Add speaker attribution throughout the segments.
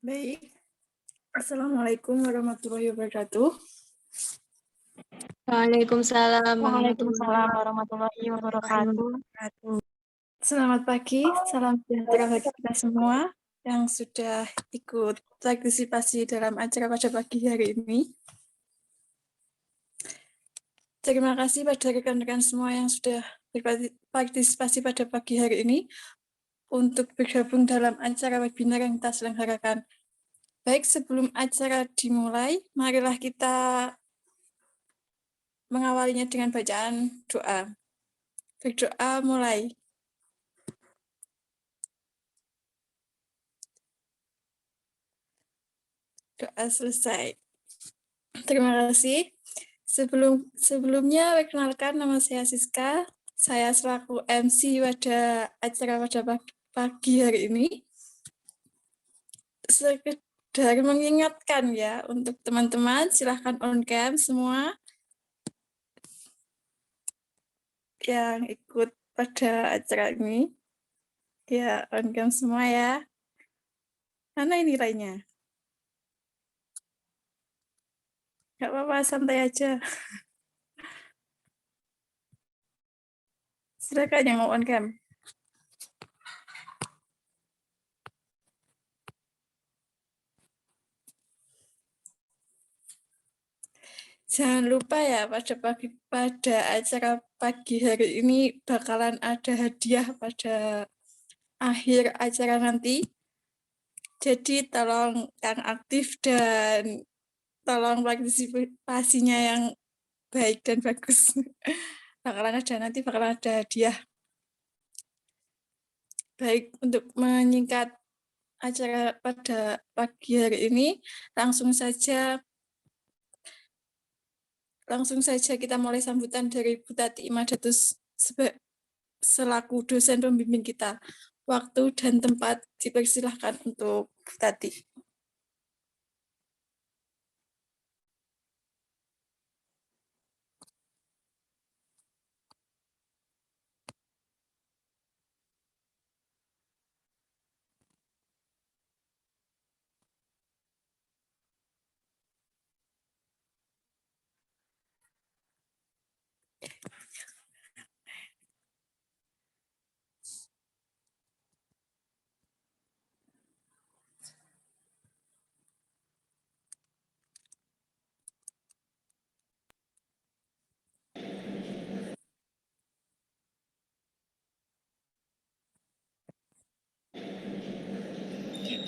Speaker 1: Baik. Assalamualaikum warahmatullahi wabarakatuh.
Speaker 2: Waalaikumsalam
Speaker 3: Waalaikumsalam warahmatullahi wabarakatuh.
Speaker 1: Selamat pagi, salam sejahtera bagi kita semua yang sudah ikut partisipasi dalam acara pada pagi hari ini. Terima kasih pada rekan-rekan semua yang sudah berpartisipasi pada pagi hari ini untuk bergabung dalam acara webinar yang kita selenggarakan. Baik, sebelum acara dimulai, marilah kita mengawalinya dengan bacaan doa. Berdoa mulai. Doa selesai. Terima kasih. Sebelumnya, perkenalkan nama saya Siska. Saya selaku MC pada acara pada pagi hari ini. Sekedar mengingatkan ya, untuk teman-teman silahkan on cam semua yang ikut pada acara ini. Ya, on cam semua ya. Mana ini nilainya? Gak apa-apa, santai aja. Silakan yang mau on cam. Jangan lupa ya, pada acara pagi hari ini bakalan ada hadiah pada akhir acara nanti. Jadi tolong yang aktif dan tolong partisipasinya yang baik dan bagus. Bakalan ada hadiah. Baik, untuk menyingkat acara pada pagi hari ini, langsung saja kita mulai sambutan dari Bu Tati Imadatus selaku dosen pembimbing kita. Waktu dan tempat dipersilahkan untuk Bu Tati.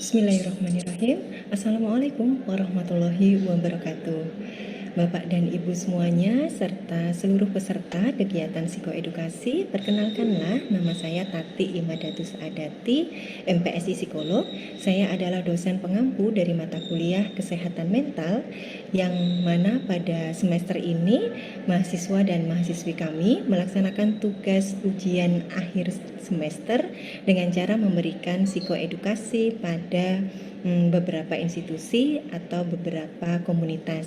Speaker 4: Bismillahirrahmanirrahim. Assalamualaikum warahmatullahi wabarakatuh. Bapak dan Ibu semuanya, serta seluruh peserta kegiatan psikoedukasi, perkenalkanlah nama saya Tati Imadatus Adati, MPSI Psikolog. Saya adalah dosen pengampu dari mata kuliah Kesehatan Mental, yang mana pada semester ini mahasiswa dan mahasiswi kami melaksanakan tugas ujian akhir semester dengan cara memberikan psikoedukasi pada beberapa institusi atau beberapa komunitas.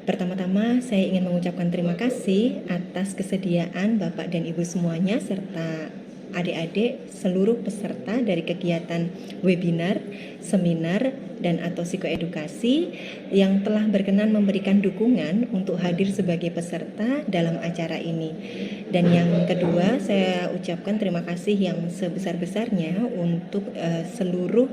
Speaker 4: Pertama-tama saya ingin mengucapkan terima kasih atas kesediaan Bapak dan Ibu semuanya serta adik-adik seluruh peserta dari kegiatan webinar, seminar, dan atau psikoedukasi yang telah berkenan memberikan dukungan untuk hadir sebagai peserta dalam acara ini. Dan yang kedua, saya ucapkan terima kasih yang sebesar-besarnya untuk seluruh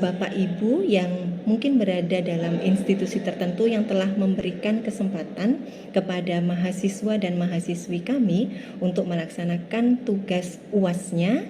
Speaker 4: Bapak Ibu yang mungkin berada dalam institusi tertentu yang telah memberikan kesempatan kepada mahasiswa dan mahasiswi kami untuk melaksanakan tugas UAS-nya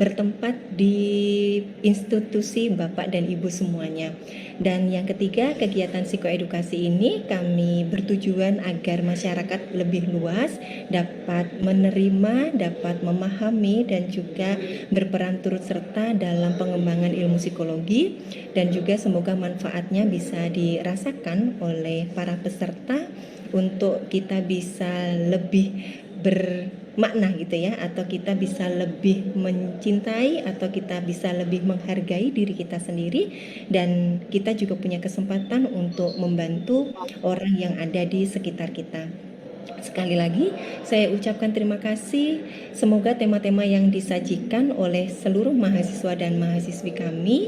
Speaker 4: bertempat di institusi Bapak dan Ibu semuanya. Dan yang ketiga, kegiatan psikoedukasi ini kami bertujuan agar masyarakat lebih luas dapat menerima, dapat memahami, dan juga berperan turut serta dalam pengembangan ilmu psikologi, dan juga semoga manfaatnya bisa dirasakan oleh para peserta untuk kita bisa lebih bermakna gitu ya, atau kita bisa lebih mencintai, atau kita bisa lebih menghargai diri kita sendiri, dan kita juga punya kesempatan untuk membantu orang yang ada di sekitar kita. Sekali lagi, saya ucapkan terima kasih. Semoga tema-tema yang disajikan oleh seluruh mahasiswa dan mahasiswi kami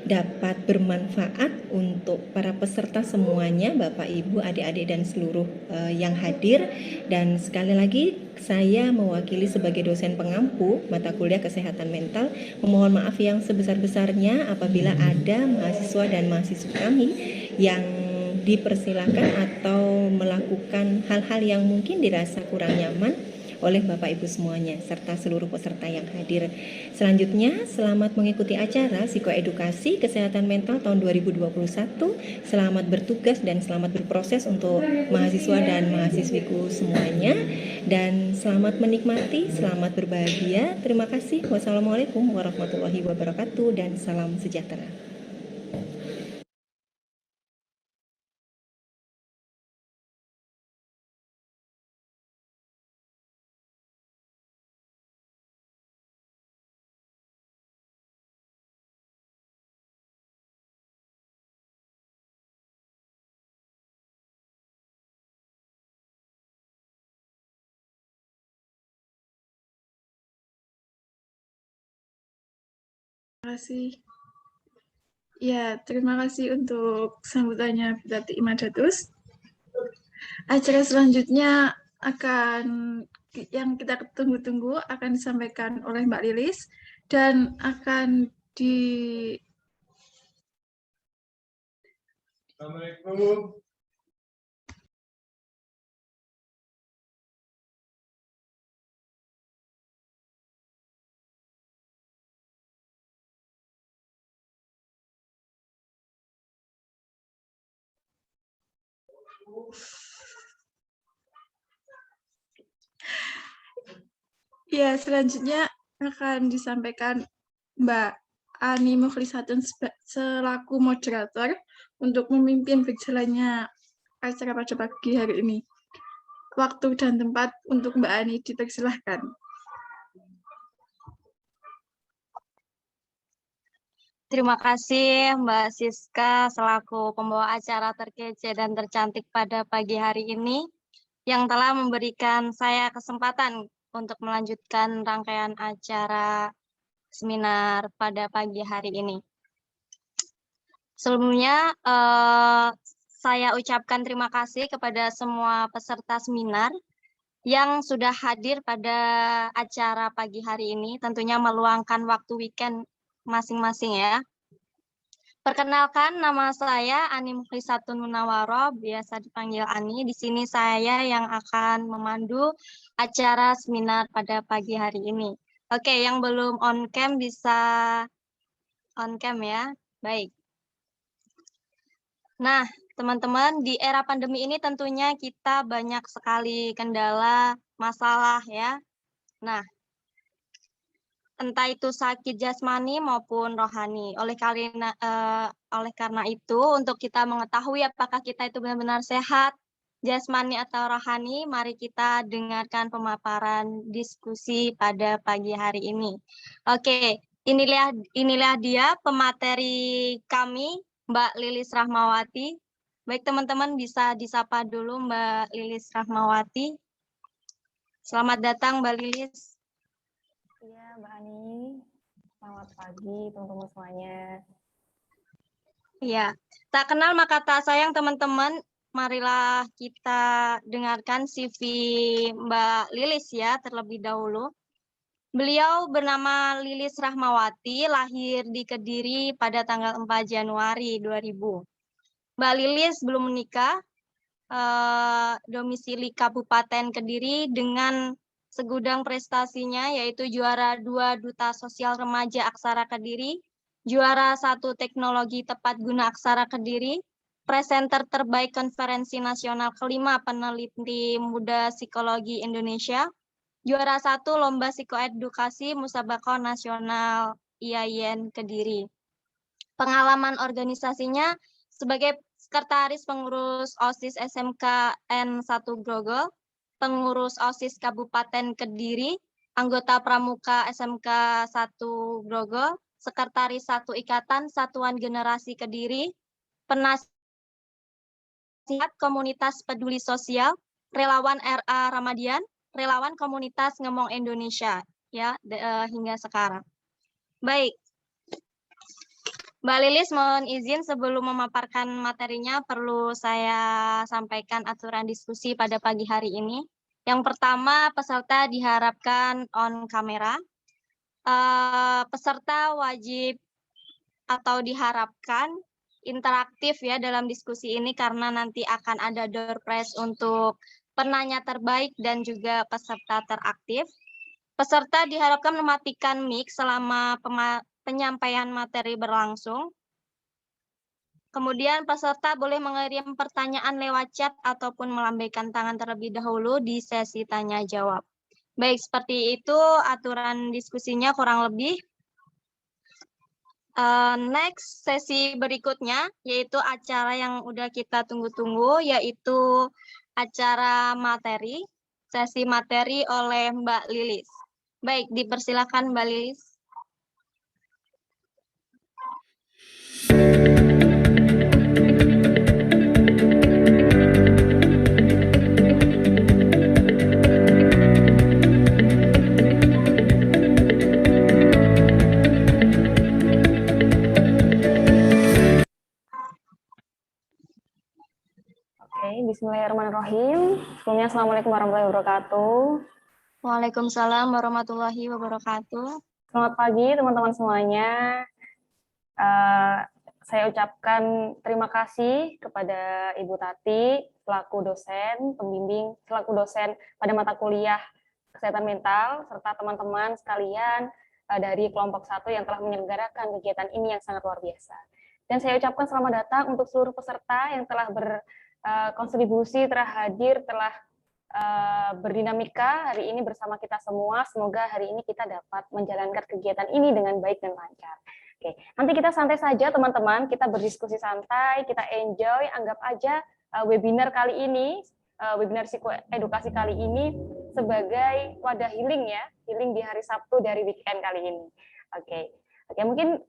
Speaker 4: dapat bermanfaat untuk para peserta semuanya, Bapak, Ibu, adik-adik, dan seluruh yang hadir. Dan sekali lagi, saya mewakili sebagai dosen pengampu mata kuliah kesehatan mental, memohon maaf yang sebesar-besarnya apabila ada mahasiswa dan mahasiswa kami yang dipersilakan atau melakukan hal-hal yang mungkin dirasa kurang nyaman oleh Bapak Ibu semuanya serta seluruh peserta yang hadir. Selanjutnya, selamat mengikuti acara Psikoedukasi Kesehatan Mental tahun 2021. Selamat bertugas dan selamat berproses untuk mahasiswa dan mahasiswiku semuanya, dan selamat menikmati, selamat berbahagia. Terima kasih. Wassalamualaikum warahmatullahi wabarakatuh dan salam sejahtera.
Speaker 1: Terima kasih. Ya, terima kasih untuk sambutannya Bupati Imadatus. Acara selanjutnya yang kita tunggu-tunggu akan disampaikan oleh Mbak Lilis dan akan Assalamualaikum. Ya, selanjutnya akan disampaikan Mbak Ani Mukhlisatun selaku moderator untuk memimpin berjalannya acara pada pagi hari ini. Waktu dan tempat untuk Mbak Ani dipersilahkan.
Speaker 3: Terima kasih Mbak Siska selaku pembawa acara terkece dan tercantik pada pagi hari ini yang telah memberikan saya kesempatan untuk melanjutkan rangkaian acara seminar pada pagi hari ini. Sebelumnya saya ucapkan terima kasih kepada semua peserta seminar yang sudah hadir pada acara pagi hari ini, tentunya meluangkan waktu weekend masing-masing ya. Perkenalkan, nama saya Ani Mukhlisatun Munawwaroh, biasa dipanggil Ani. Di sini saya yang akan memandu acara seminar pada pagi hari ini. Oke, yang belum on cam bisa on cam ya. Baik. Nah, teman-teman, di era pandemi ini tentunya kita banyak sekali kendala, masalah ya. Nah, entah itu sakit jasmani maupun rohani. Oleh karena itu, untuk kita mengetahui apakah kita itu benar-benar sehat, jasmani atau rohani, mari kita dengarkan pemaparan diskusi pada pagi hari ini. Oke, inilah dia pemateri kami, Mbak Lilis Rahmawati. Baik teman-teman, bisa disapa dulu Mbak Lilis Rahmawati. Selamat datang Mbak Lilis.
Speaker 2: Iya, Mbak Ani. Selamat pagi, teman-teman semuanya.
Speaker 3: Iya, tak kenal maka tak sayang teman-teman. Marilah kita dengarkan CV Mbak Lilis ya terlebih dahulu. Beliau bernama Lilis Rahmawati, lahir di Kediri pada tanggal 4 Januari 2000. Mbak Lilis belum menikah, domisili Kabupaten Kediri dengan segudang prestasinya yaitu juara 2 Duta Sosial Remaja Aksara Kediri, juara 1 Teknologi Tepat Guna Aksara Kediri, presenter terbaik Konferensi Nasional kelima Peneliti Muda Psikologi Indonesia, juara 1 Lomba Psikoedukasi Musabakoh Nasional IAIN Kediri. Pengalaman organisasinya sebagai Sekretaris Pengurus OSIS SMKN 1 Grogol, Pengurus OSIS Kabupaten Kediri, anggota Pramuka SMK 1 Grogol, Sekretaris 1 Ikatan Satuan Generasi Kediri, penasihat Komunitas Peduli Sosial, relawan RA Ramadian, relawan komunitas Ngemong Indonesia ya hingga sekarang. Baik. Mbak Lilis mohon izin sebelum memaparkan materinya perlu saya sampaikan aturan diskusi pada pagi hari ini. Yang pertama, peserta diharapkan on kamera. Peserta wajib atau diharapkan interaktif ya dalam diskusi ini karena nanti akan ada door prize untuk penanya terbaik dan juga peserta teraktif. Peserta diharapkan mematikan mic selama penyampaian materi berlangsung. Kemudian peserta boleh mengirim pertanyaan lewat chat ataupun melambaikan tangan terlebih dahulu di sesi tanya jawab. Baik, seperti itu aturan diskusinya kurang lebih. Next sesi berikutnya yaitu acara yang udah kita tunggu-tunggu yaitu acara materi, sesi materi oleh Mbak Lilis. Baik, dipersilakan Mbak Lilis.
Speaker 2: Bismillahirrahmanirrahim. Sebelumnya, Assalamualaikum warahmatullahi wabarakatuh.
Speaker 3: Waalaikumsalam warahmatullahi wabarakatuh.
Speaker 2: Selamat pagi teman-teman semuanya. Saya ucapkan terima kasih kepada Ibu Tati selaku dosen pembimbing, selaku dosen pada mata kuliah kesehatan mental, serta teman-teman sekalian dari kelompok 1 yang telah menyelenggarakan kegiatan ini yang sangat luar biasa. Dan saya ucapkan selamat datang untuk seluruh peserta yang telah berkontribusi, telah hadir, telah berdinamika hari ini bersama kita semua. Semoga hari ini kita dapat menjalankan kegiatan ini dengan baik dan lancar. Oke, nanti kita santai saja teman-teman, kita berdiskusi santai, kita enjoy, anggap aja webinar kali ini, webinar psikoedukasi kali ini sebagai wadah healing ya, healing di hari Sabtu dari weekend kali ini. Oke, mungkin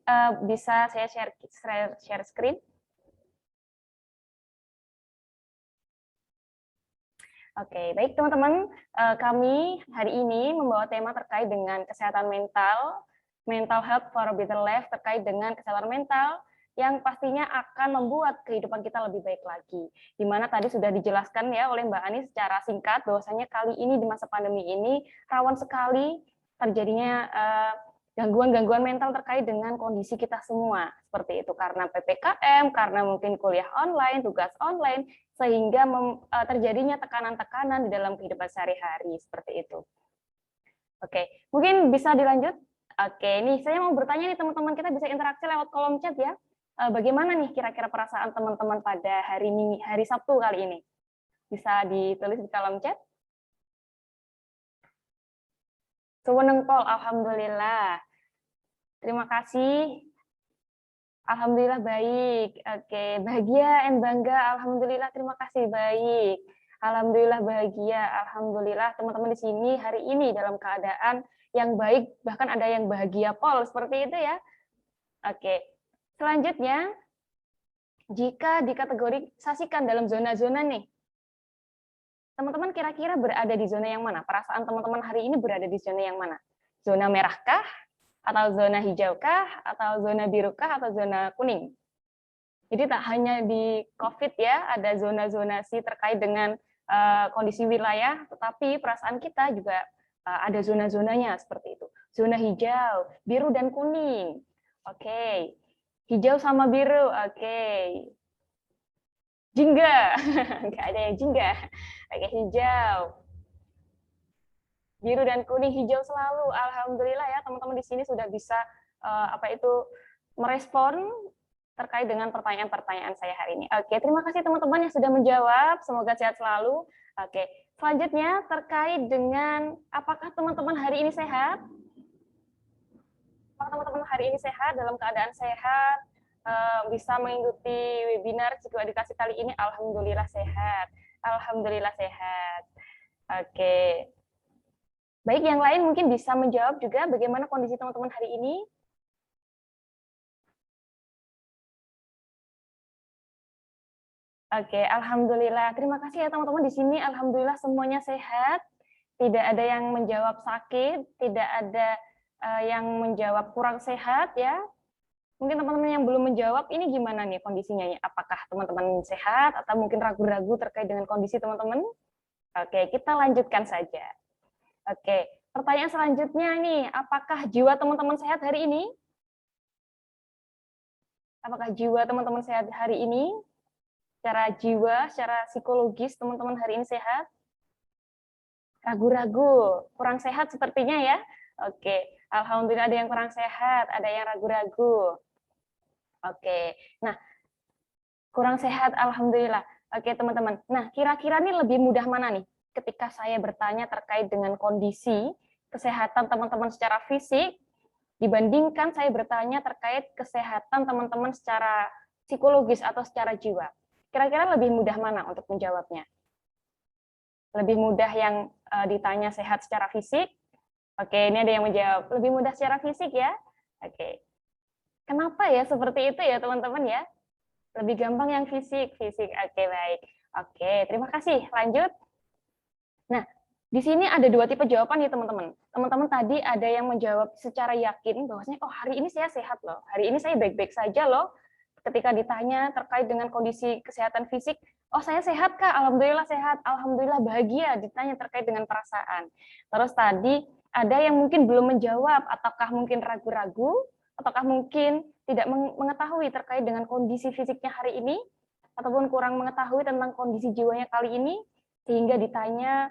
Speaker 2: bisa saya share screen. Oke, baik teman-teman, kami hari ini membawa tema terkait dengan kesehatan mental health for a better life, terkait dengan kesehatan mental yang pastinya akan membuat kehidupan kita lebih baik lagi. Di mana tadi sudah dijelaskan ya oleh Mbak Ani secara singkat bahwasanya kali ini di masa pandemi ini rawan sekali terjadinya gangguan-gangguan mental terkait dengan kondisi kita semua. Seperti itu karena PPKM, karena mungkin kuliah online, tugas online, sehingga terjadinya tekanan-tekanan di dalam kehidupan sehari-hari seperti itu. Oke, mungkin bisa dilanjut. Oke, nih saya mau bertanya nih teman-teman, kita bisa interaksi lewat kolom chat ya. Bagaimana nih kira-kira perasaan teman-teman pada hari Sabtu kali ini? Bisa ditulis di kolom chat. Suweneng pol, alhamdulillah. Terima kasih. Alhamdulillah baik. Oke, bahagia dan bangga. Alhamdulillah, terima kasih baik. Alhamdulillah bahagia. Alhamdulillah teman-teman di sini hari ini dalam keadaan yang baik, bahkan ada yang bahagia pol seperti itu ya. Oke. Selanjutnya, jika dikategorisasikan dalam zona-zona nih, teman-teman kira-kira berada di zona yang mana? Perasaan teman-teman hari ini berada di zona yang mana? Zona merahkah? Atau zona hijaukah, atau zona birukah, atau zona kuning. Jadi tak hanya di COVID ya, ada zona-zonasi terkait dengan kondisi wilayah, tetapi perasaan kita juga ada zona-zonanya seperti itu. Zona hijau, biru dan kuning. Oke. Hijau sama biru, oke. Jingga, nggak ada yang jingga. Oke, hijau. Biru dan kuning, hijau selalu. Alhamdulillah ya teman-teman di sini sudah bisa merespon terkait dengan pertanyaan-pertanyaan saya hari ini. Oke, terima kasih teman-teman yang sudah menjawab. Semoga sehat selalu. Oke, selanjutnya terkait dengan apakah teman-teman hari ini sehat? Apakah teman-teman hari ini sehat, dalam keadaan sehat, bisa mengikuti webinar psikoedukasi kali ini? Alhamdulillah sehat. Alhamdulillah sehat. Oke. Baik, yang lain mungkin bisa menjawab juga bagaimana kondisi teman-teman hari ini. Oke, alhamdulillah. Terima kasih ya teman-teman di sini. Alhamdulillah semuanya sehat. Tidak ada yang menjawab sakit, tidak ada yang menjawab kurang sehat ya. Mungkin teman-teman yang belum menjawab ini gimana nih kondisinya ya? Apakah teman-teman sehat atau mungkin ragu-ragu terkait dengan kondisi teman-teman? Oke, kita lanjutkan saja. Oke, pertanyaan selanjutnya nih, apakah jiwa teman-teman sehat hari ini? Apakah jiwa teman-teman sehat hari ini? Secara jiwa, secara psikologis teman-teman hari ini sehat? Ragu-ragu, kurang sehat sepertinya ya. Oke, alhamdulillah ada yang kurang sehat, ada yang ragu-ragu. Oke, nah kurang sehat alhamdulillah. Oke teman-teman, nah kira-kira nih lebih mudah mana nih ketika saya bertanya terkait dengan kondisi kesehatan teman-teman secara fisik dibandingkan saya bertanya terkait kesehatan teman-teman secara psikologis atau secara jiwa. Kira-kira lebih mudah mana untuk menjawabnya? Lebih mudah yang ditanya sehat secara fisik? Oke, ini ada yang menjawab lebih mudah secara fisik ya. Oke. Kenapa ya seperti itu ya teman-teman ya? Lebih gampang yang fisik. Oke, baik. Oke, terima kasih. Lanjut. Nah, di sini ada dua tipe jawaban ya teman-teman. Teman-teman tadi ada yang menjawab secara yakin bahwasanya oh hari ini saya sehat loh. Hari ini saya baik-baik saja loh. Ketika ditanya terkait dengan kondisi kesehatan fisik, oh saya sehat Kak, alhamdulillah sehat, alhamdulillah bahagia, ditanya terkait dengan perasaan. Terus tadi ada yang mungkin belum menjawab, ataukah mungkin ragu-ragu, ataukah mungkin tidak mengetahui terkait dengan kondisi fisiknya hari ini, ataupun kurang mengetahui tentang kondisi jiwanya kali ini, sehingga ditanya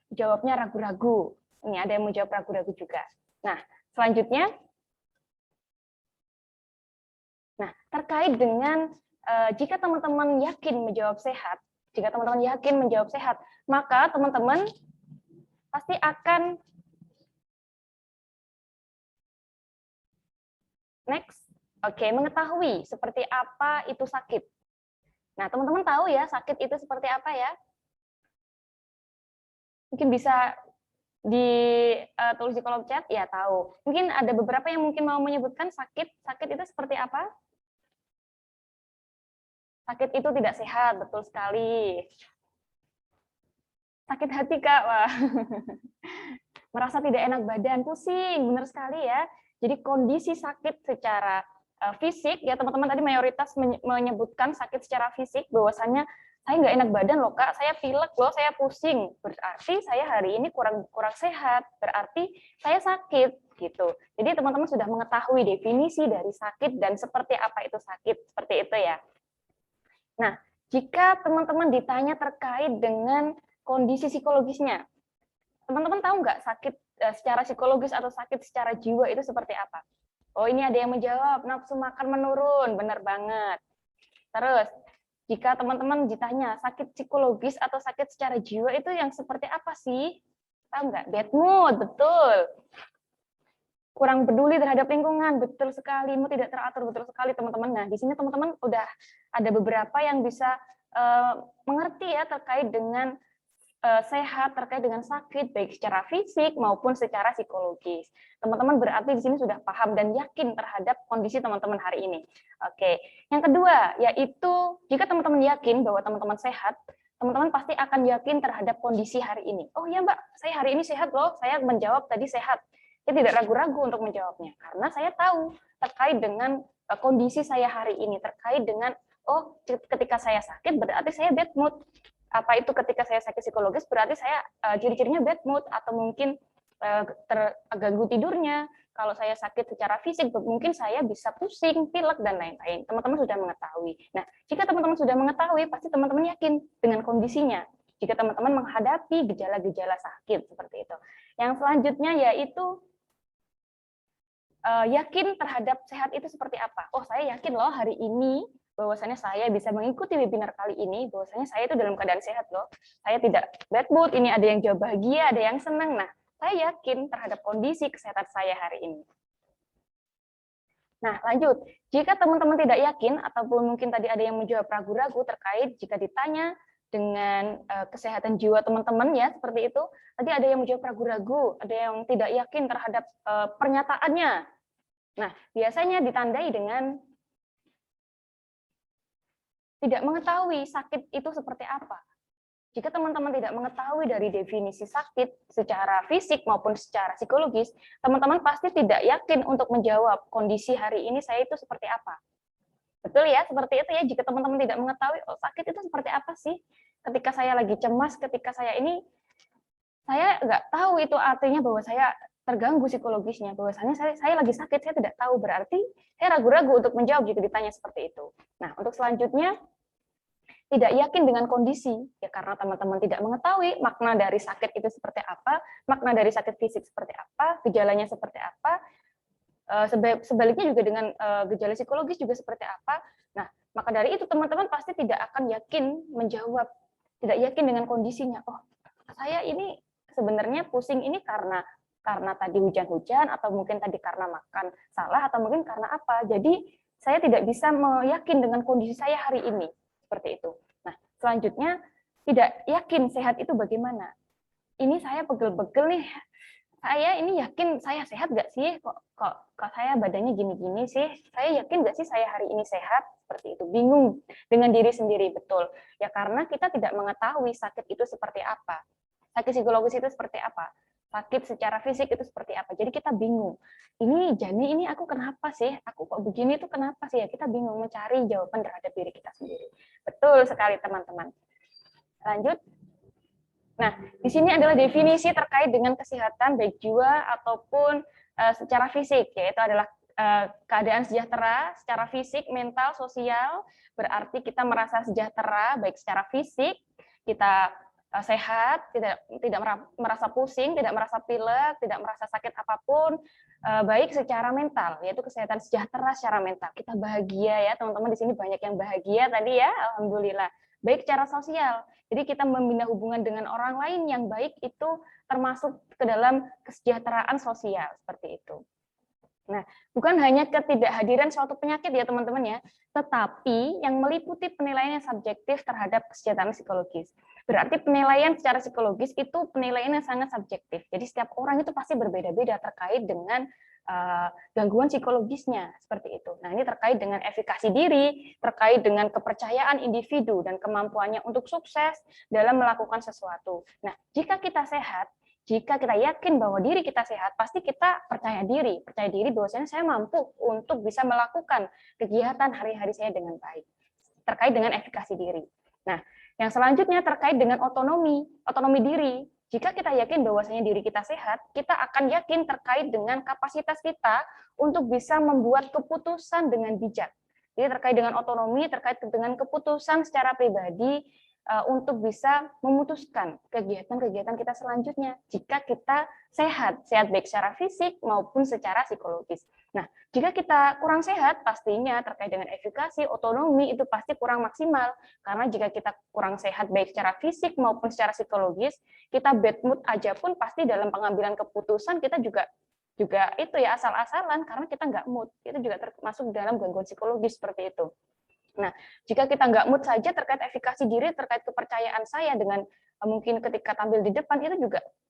Speaker 2: jawabnya ragu-ragu. Ini ada yang menjawab ragu-ragu juga. Nah, selanjutnya, nah terkait dengan jika teman-teman yakin menjawab sehat, maka teman-teman pasti akan next, mengetahui seperti apa itu sakit. Nah, teman-teman tahu ya sakit itu seperti apa ya? Mungkin bisa ditulis di kolom chat, ya tahu. Mungkin ada beberapa yang mungkin mau menyebutkan sakit itu seperti apa? Sakit itu tidak sehat, betul sekali. Sakit hati Kak, wah. Merasa tidak enak badan, pusing, benar sekali ya. Jadi kondisi sakit secara fisik, ya teman-teman tadi mayoritas menyebutkan sakit secara fisik, bahwasannya saya nggak enak badan loh Kak, saya pilek loh, saya pusing. Berarti saya hari ini kurang sehat, berarti saya sakit gitu. Jadi teman-teman sudah mengetahui definisi dari sakit dan seperti apa itu sakit, seperti itu ya. Nah, jika teman-teman ditanya terkait dengan kondisi psikologisnya, teman-teman tahu nggak sakit secara psikologis atau sakit secara jiwa itu seperti apa? Oh, ini ada yang menjawab, nafsu makan menurun, benar banget. Terus, jika teman-teman ditanya sakit psikologis atau sakit secara jiwa itu yang seperti apa sih? Tahu nggak? Bad mood, betul. Kurang peduli terhadap lingkungan, betul sekali. Mood tidak teratur, betul sekali teman-teman. Nah, di sini teman-teman udah ada beberapa yang bisa mengerti ya terkait dengan sehat, terkait dengan sakit, baik secara fisik maupun secara psikologis. Teman-teman berarti di sini sudah paham dan yakin terhadap kondisi teman-teman hari ini. Oke, yang kedua yaitu jika teman-teman yakin bahwa teman-teman sehat, teman-teman pasti akan yakin terhadap kondisi hari ini. Oh ya Mbak, saya hari ini sehat loh, saya menjawab tadi sehat. Saya tidak ragu-ragu untuk menjawabnya, karena saya tahu terkait dengan kondisi saya hari ini, terkait dengan, oh ketika saya sakit berarti saya bad mood. Apa itu ketika saya sakit psikologis berarti saya ciri-cirinya bad mood, atau mungkin terganggu tidurnya. Kalau saya sakit secara fisik mungkin saya bisa pusing, pilek dan lain-lain. Teman-teman sudah mengetahui. Nah, jika teman-teman sudah mengetahui, pasti teman-teman yakin dengan kondisinya. Jika teman-teman menghadapi gejala-gejala sakit seperti itu. Yang selanjutnya yaitu yakin terhadap sehat itu seperti apa. Oh, saya yakin loh hari ini bahwasanya saya bisa mengikuti webinar kali ini, bahwasanya saya itu dalam keadaan sehat loh. Saya tidak bad mood, ini ada yang jawab bahagia, ada yang senang. Nah, saya yakin terhadap kondisi kesehatan saya hari ini. Nah, lanjut. Jika teman-teman tidak yakin, ataupun mungkin tadi ada yang menjawab ragu-ragu terkait jika ditanya dengan kesehatan jiwa teman-teman ya, seperti itu. Tadi ada yang menjawab ragu-ragu, ada yang tidak yakin terhadap pernyataannya. Nah, biasanya ditandai dengan tidak mengetahui sakit itu seperti apa. Jika teman-teman tidak mengetahui dari definisi sakit secara fisik maupun secara psikologis, teman-teman pasti tidak yakin untuk menjawab kondisi hari ini saya itu seperti apa. Betul ya, seperti itu ya. Jika teman-teman tidak mengetahui, oh sakit itu seperti apa sih? Ketika saya lagi cemas, ketika saya ini, saya nggak tahu itu artinya bahwa saya terganggu psikologisnya. Bahwasanya saya lagi sakit, saya tidak tahu. Berarti saya ragu-ragu untuk menjawab jika ditanya seperti itu. Nah, untuk selanjutnya, tidak yakin dengan kondisi, ya karena teman-teman tidak mengetahui makna dari sakit itu seperti apa, makna dari sakit fisik seperti apa, gejalanya seperti apa, sebaliknya juga dengan gejala psikologis juga seperti apa. Nah, maka dari itu teman-teman pasti tidak akan yakin menjawab, tidak yakin dengan kondisinya. Oh, saya ini sebenarnya pusing ini karena tadi hujan-hujan, atau mungkin tadi karena makan salah, atau mungkin karena apa. Jadi saya tidak bisa meyakin dengan kondisi saya hari ini. Seperti itu. Nah, selanjutnya tidak yakin sehat itu bagaimana. Ini saya pegel-pegel nih. Saya ini yakin saya sehat nggak sih? Kok saya badannya gini-gini sih? Saya yakin nggak sih saya hari ini sehat? Seperti itu. Bingung dengan diri sendiri, betul. Ya karena kita tidak mengetahui sakit itu seperti apa. Sakit psikologis itu seperti apa. Sakit secara fisik itu seperti apa. Jadi kita bingung. Ini aku kenapa sih? Aku kok begini itu kenapa sih? Ya kita bingung mencari jawaban terhadap diri kita sendiri. Betul sekali teman-teman. Lanjut. Nah, di sini adalah definisi terkait dengan kesehatan baik jiwa ataupun secara fisik, yaitu adalah keadaan sejahtera secara fisik, mental, sosial. Berarti kita merasa sejahtera baik secara fisik, kita sehat, tidak merasa pusing, tidak merasa pilek, tidak merasa sakit apapun, baik secara mental, yaitu kesehatan sejahtera secara mental. Kita bahagia ya, teman-teman di sini banyak yang bahagia tadi ya, alhamdulillah. Baik secara sosial, jadi kita membina hubungan dengan orang lain yang baik itu termasuk ke dalam kesejahteraan sosial seperti itu. Nah, bukan hanya ketidakhadiran suatu penyakit ya teman-teman ya, tetapi yang meliputi penilaian yang subjektif terhadap kesejahteraan psikologis. Berarti penilaian secara psikologis itu penilaian yang sangat subjektif. Jadi setiap orang itu pasti berbeda-beda terkait dengan gangguan psikologisnya seperti itu. Nah, ini terkait dengan efikasi diri, terkait dengan kepercayaan individu dan kemampuannya untuk sukses dalam melakukan sesuatu. Nah, jika kita sehat, jika kita yakin bahwa diri kita sehat, pasti kita percaya diri bahwasanya saya mampu untuk bisa melakukan kegiatan hari-hari saya dengan baik. Terkait dengan efikasi diri. Nah, yang selanjutnya terkait dengan otonomi diri. Jika kita yakin bahwasanya diri kita sehat, kita akan yakin terkait dengan kapasitas kita untuk bisa membuat keputusan dengan bijak. Jadi terkait dengan otonomi, terkait dengan keputusan secara pribadi, untuk bisa memutuskan kegiatan-kegiatan kita selanjutnya jika kita sehat baik secara fisik maupun secara psikologis. Nah, jika kita kurang sehat, pastinya terkait dengan efikasi, otonomi itu pasti kurang maksimal. Karena jika kita kurang sehat baik secara fisik maupun secara psikologis, kita bad mood aja pun pasti dalam pengambilan keputusan kita juga itu ya asal-asalan karena kita nggak mood. Itu juga termasuk dalam gangguan psikologis seperti itu. Nah, jika kita nggak mood saja terkait efikasi diri, terkait kepercayaan saya dengan mungkin ketika tampil di depan itu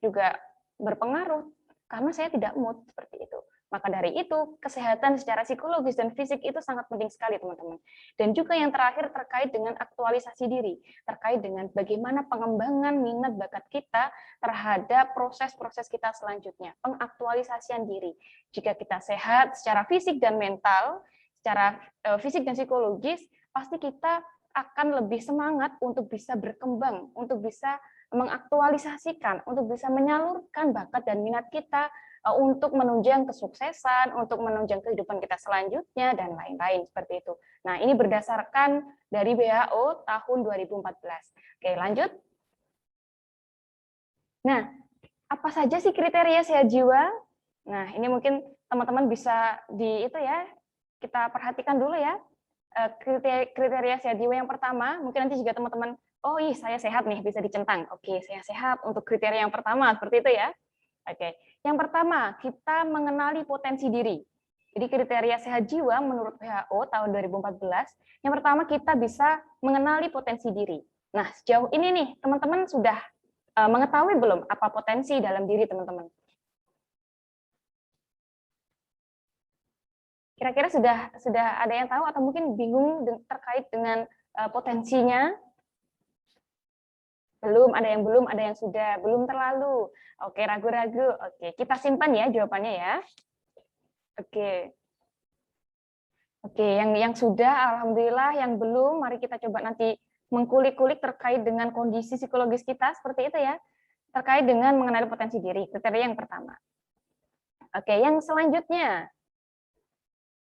Speaker 2: juga berpengaruh karena saya tidak mood seperti itu. Maka dari itu, kesehatan secara psikologis dan fisik itu sangat penting sekali, teman-teman. Dan juga yang terakhir terkait dengan aktualisasi diri, terkait dengan bagaimana pengembangan minat bakat kita terhadap proses-proses kita selanjutnya, pengaktualisasian diri. Jika kita sehat secara fisik dan mental, secara fisik dan psikologis, pasti kita akan lebih semangat untuk bisa berkembang, untuk bisa mengaktualisasikan, untuk bisa menyalurkan bakat dan minat kita untuk menunjang kesuksesan, untuk menunjang kehidupan kita selanjutnya, dan lain-lain seperti itu. Nah, ini berdasarkan dari WHO tahun 2014. Oke, lanjut. Nah, apa saja sih kriteria sehat jiwa? Nah, ini mungkin teman-teman bisa kita perhatikan dulu ya. Kriteria sehat jiwa yang pertama, mungkin nanti juga teman-teman, oh iya saya sehat nih, bisa dicentang. Oke, saya sehat untuk kriteria yang pertama, seperti itu ya. Oke, yang pertama, kita mengenali potensi diri. Jadi kriteria sehat jiwa menurut WHO tahun 2014, yang pertama kita bisa mengenali potensi diri. Nah, sejauh ini nih, teman-teman sudah mengetahui belum apa potensi dalam diri teman-teman? Kira-kira sudah ada yang tahu atau mungkin bingung terkait dengan potensinya? Belum, ada yang belum, ada yang sudah. Belum terlalu. Oke, ragu-ragu. Oke, kita simpan ya jawabannya ya. Oke. Oke, yang sudah, alhamdulillah. Yang belum, mari kita coba nanti mengkulik-kulik terkait dengan kondisi psikologis kita, seperti itu ya. Terkait dengan mengenali potensi diri, kriteria yang pertama. Oke, yang selanjutnya,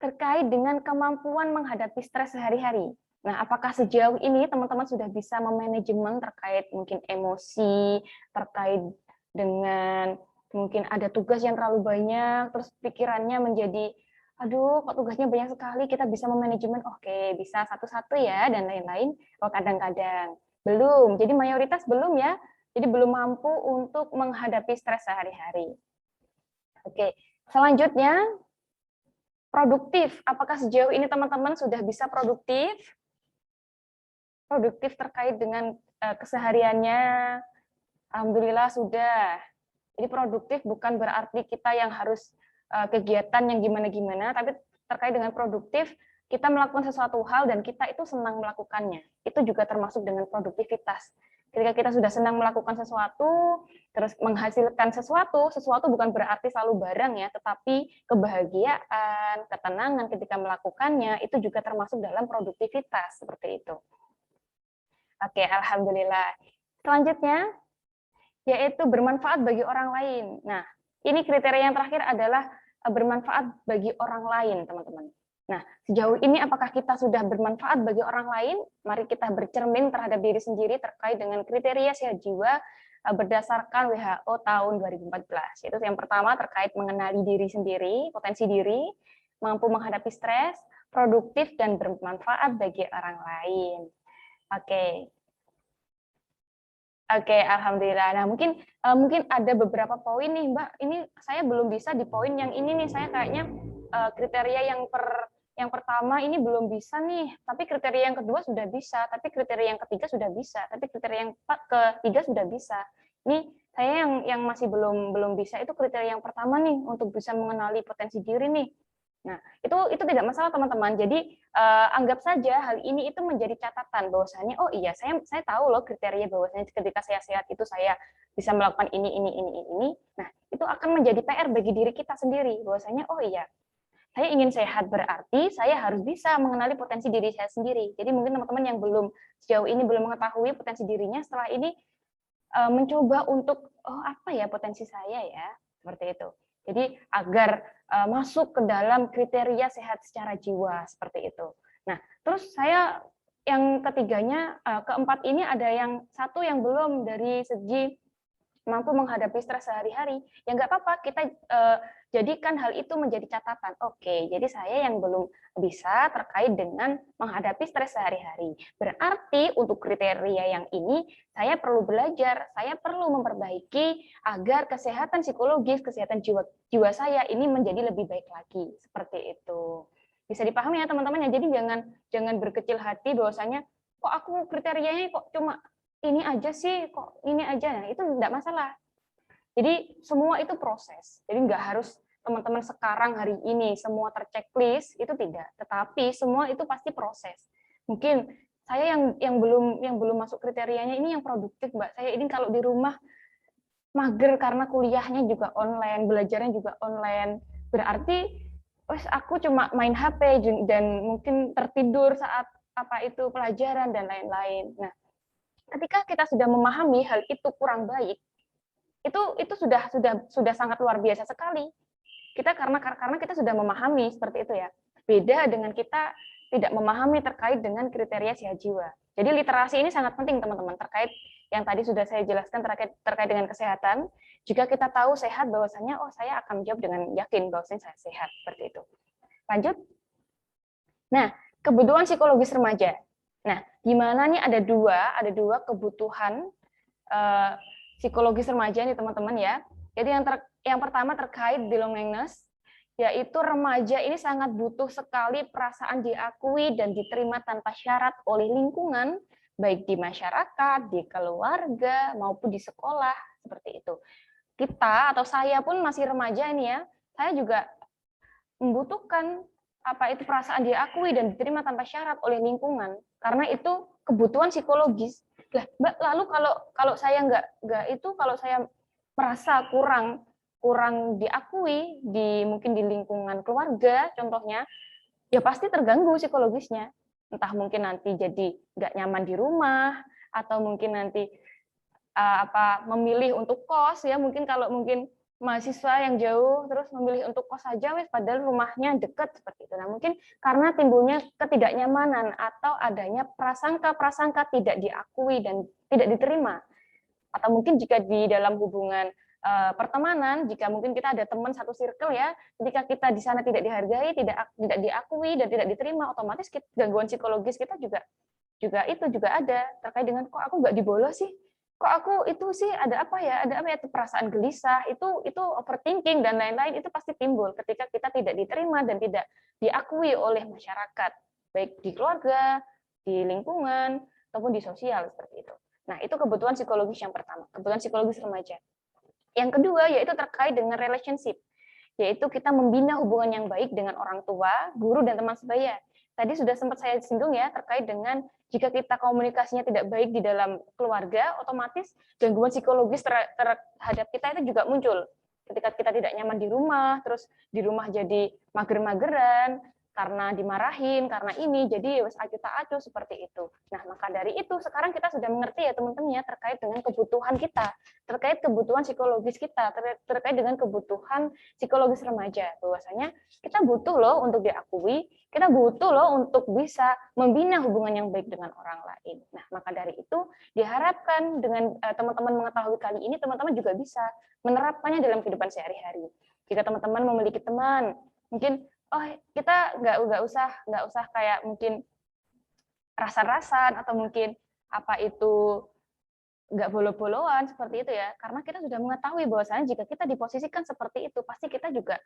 Speaker 2: terkait dengan kemampuan menghadapi stres sehari-hari. Nah, apakah sejauh ini teman-teman sudah bisa memanajemen terkait mungkin emosi, terkait dengan mungkin ada tugas yang terlalu banyak, terus pikirannya menjadi, aduh, kok tugasnya banyak sekali, kita bisa memanajemen, oke, bisa satu-satu ya, dan lain-lain. Oh, kadang-kadang. Belum, jadi mayoritas belum ya, jadi belum mampu untuk menghadapi stres sehari-hari. Oke, selanjutnya, produktif. Apakah sejauh ini teman-teman sudah bisa produktif? Produktif terkait dengan kesehariannya, alhamdulillah sudah. Jadi produktif bukan berarti kita yang harus kegiatan yang gimana-gimana, tapi terkait dengan produktif, kita melakukan sesuatu hal dan kita itu senang melakukannya. Itu juga termasuk dengan produktivitas. Ketika kita sudah senang melakukan sesuatu, terus menghasilkan sesuatu bukan berarti selalu barang ya, tetapi kebahagiaan, ketenangan ketika melakukannya, itu juga termasuk dalam produktivitas, seperti itu. Oke, alhamdulillah. Selanjutnya, yaitu bermanfaat bagi orang lain. Nah, ini kriteria yang terakhir adalah bermanfaat bagi orang lain, teman-teman. Nah, sejauh ini apakah kita sudah bermanfaat bagi orang lain? Mari kita bercermin terhadap diri sendiri terkait dengan kriteria sehat jiwa berdasarkan WHO tahun 2014. Itu yang pertama terkait mengenali diri sendiri, potensi diri, mampu menghadapi stres, produktif, dan bermanfaat bagi orang lain. Oke. Oke, alhamdulillah. Nah, mungkin ada beberapa poin nih, Mbak. Ini saya belum bisa di poin yang ini nih. Saya kayaknya kriteria yang pertama ini belum bisa nih. Tapi kriteria yang kedua sudah bisa. Tapi kriteria yang ketiga sudah bisa. Tapi kriteria yang ketiga sudah bisa. Ini saya yang masih belum bisa itu kriteria yang pertama nih untuk bisa mengenali potensi diri nih. Nah, itu tidak masalah teman-teman. Jadi anggap saja hal ini itu menjadi catatan bahwasanya oh iya saya tahu loh kriteria bahwasanya ketika saya sehat itu saya bisa melakukan ini. Nah, itu akan menjadi PR bagi diri kita sendiri bahwasanya oh iya saya ingin sehat berarti saya harus bisa mengenali potensi diri saya sendiri. Jadi mungkin teman-teman yang sejauh ini belum mengetahui potensi dirinya, setelah ini mencoba untuk oh apa ya potensi saya ya, seperti itu. Jadi agar masuk ke dalam kriteria sehat secara jiwa seperti itu. Nah, terus saya yang ketiganya, keempat ini ada yang satu yang belum dari segi mampu menghadapi stres sehari-hari. Ya nggak apa-apa, kita jadikan hal itu menjadi catatan. Oke, jadi saya yang belum bisa terkait dengan menghadapi stres sehari-hari. Berarti untuk kriteria yang ini saya perlu belajar, saya perlu memperbaiki agar kesehatan psikologis, kesehatan jiwa saya ini menjadi lebih baik lagi. Seperti itu. Bisa dipahami ya teman-teman ya. Jadi jangan berkecil hati bahwasanya kok aku kriterianya kok cuma ini aja sih, kok ini aja, nah, itu enggak masalah. Jadi semua itu proses. Jadi enggak harus teman-teman sekarang hari ini semua terchecklist, itu tidak. Tetapi semua itu pasti proses. Mungkin saya yang belum masuk kriterianya ini yang produktif, Mbak. Saya ini kalau di rumah mager karena kuliahnya juga online, belajarnya juga online. Berarti aku cuma main HP dan mungkin tertidur saat pelajaran dan lain-lain. Nah, ketika kita sudah memahami hal itu kurang baik, itu sudah sangat luar biasa sekali. Kita karena kita sudah memahami seperti itu ya. Beda dengan kita tidak memahami terkait dengan kriteria sehat jiwa. Jadi literasi ini sangat penting teman-teman terkait yang tadi sudah saya jelaskan terkait dengan kesehatan. Jika kita tahu sehat bahwasanya oh saya akan menjawab dengan yakin bahwasanya saya sehat seperti itu. Lanjut. Nah, kebutuhan psikologis remaja. Nah, di mana nih ada dua kebutuhan psikologis remaja nih teman-teman ya. Jadi yang pertama terkait belongingness, yaitu remaja ini sangat butuh sekali perasaan diakui dan diterima tanpa syarat oleh lingkungan, baik di masyarakat, di keluarga, maupun di sekolah, seperti itu. Kita atau saya pun masih remaja ini ya, saya juga membutuhkan perasaan diakui dan diterima tanpa syarat oleh lingkungan, karena itu kebutuhan psikologis. Lah, Mbak, lalu kalau saya kalau saya merasa kurang diakui mungkin di lingkungan keluarga contohnya, ya pasti terganggu psikologisnya. Entah mungkin nanti jadi nggak nyaman di rumah, atau mungkin nanti memilih untuk kos ya, mungkin kalau mungkin mahasiswa yang jauh terus memilih untuk kos saja wes padahal rumahnya dekat seperti itu. Nah, mungkin karena timbulnya ketidaknyamanan atau adanya prasangka-prasangka tidak diakui dan tidak diterima. Atau mungkin jika di dalam hubungan pertemanan, jika mungkin kita ada teman satu circle ya, ketika kita di sana tidak dihargai, tidak diakui dan tidak diterima, otomatis gangguan psikologis kita juga ada terkait dengan kok aku nggak dibolos sih, kok aku itu sih ada apa ya itu perasaan gelisah, itu overthinking dan lain-lain, itu pasti timbul ketika kita tidak diterima dan tidak diakui oleh masyarakat, baik di keluarga, di lingkungan ataupun di sosial seperti itu. Nah, itu kebutuhan psikologis yang pertama, kebutuhan psikologis remaja. Yang kedua yaitu terkait dengan relationship, yaitu kita membina hubungan yang baik dengan orang tua, guru, dan teman sebaya. Tadi sudah sempat saya singgung ya, terkait dengan jika kita komunikasinya tidak baik di dalam keluarga, otomatis gangguan psikologis terhadap kita itu juga muncul. Ketika kita tidak nyaman di rumah, terus di rumah jadi mager-mageran, karena dimarahin, karena ini, jadi wes acuh tak acuh seperti itu. Nah, maka dari itu sekarang kita sudah mengerti ya teman-teman ya, terkait dengan kebutuhan kita, terkait kebutuhan psikologis kita, terkait dengan kebutuhan psikologis remaja, bahwasanya kita butuh loh untuk diakui, kita butuh loh untuk bisa membina hubungan yang baik dengan orang lain. Nah, maka dari itu diharapkan dengan teman-teman mengetahui kali ini, teman-teman juga bisa menerapkannya dalam kehidupan sehari-hari. Jika teman-teman memiliki teman, mungkin kita nggak usah kayak mungkin rasa-rasan atau mungkin nggak bolo-boloan seperti itu ya, karena kita sudah mengetahui bahwasanya jika kita diposisikan seperti itu pasti kita juga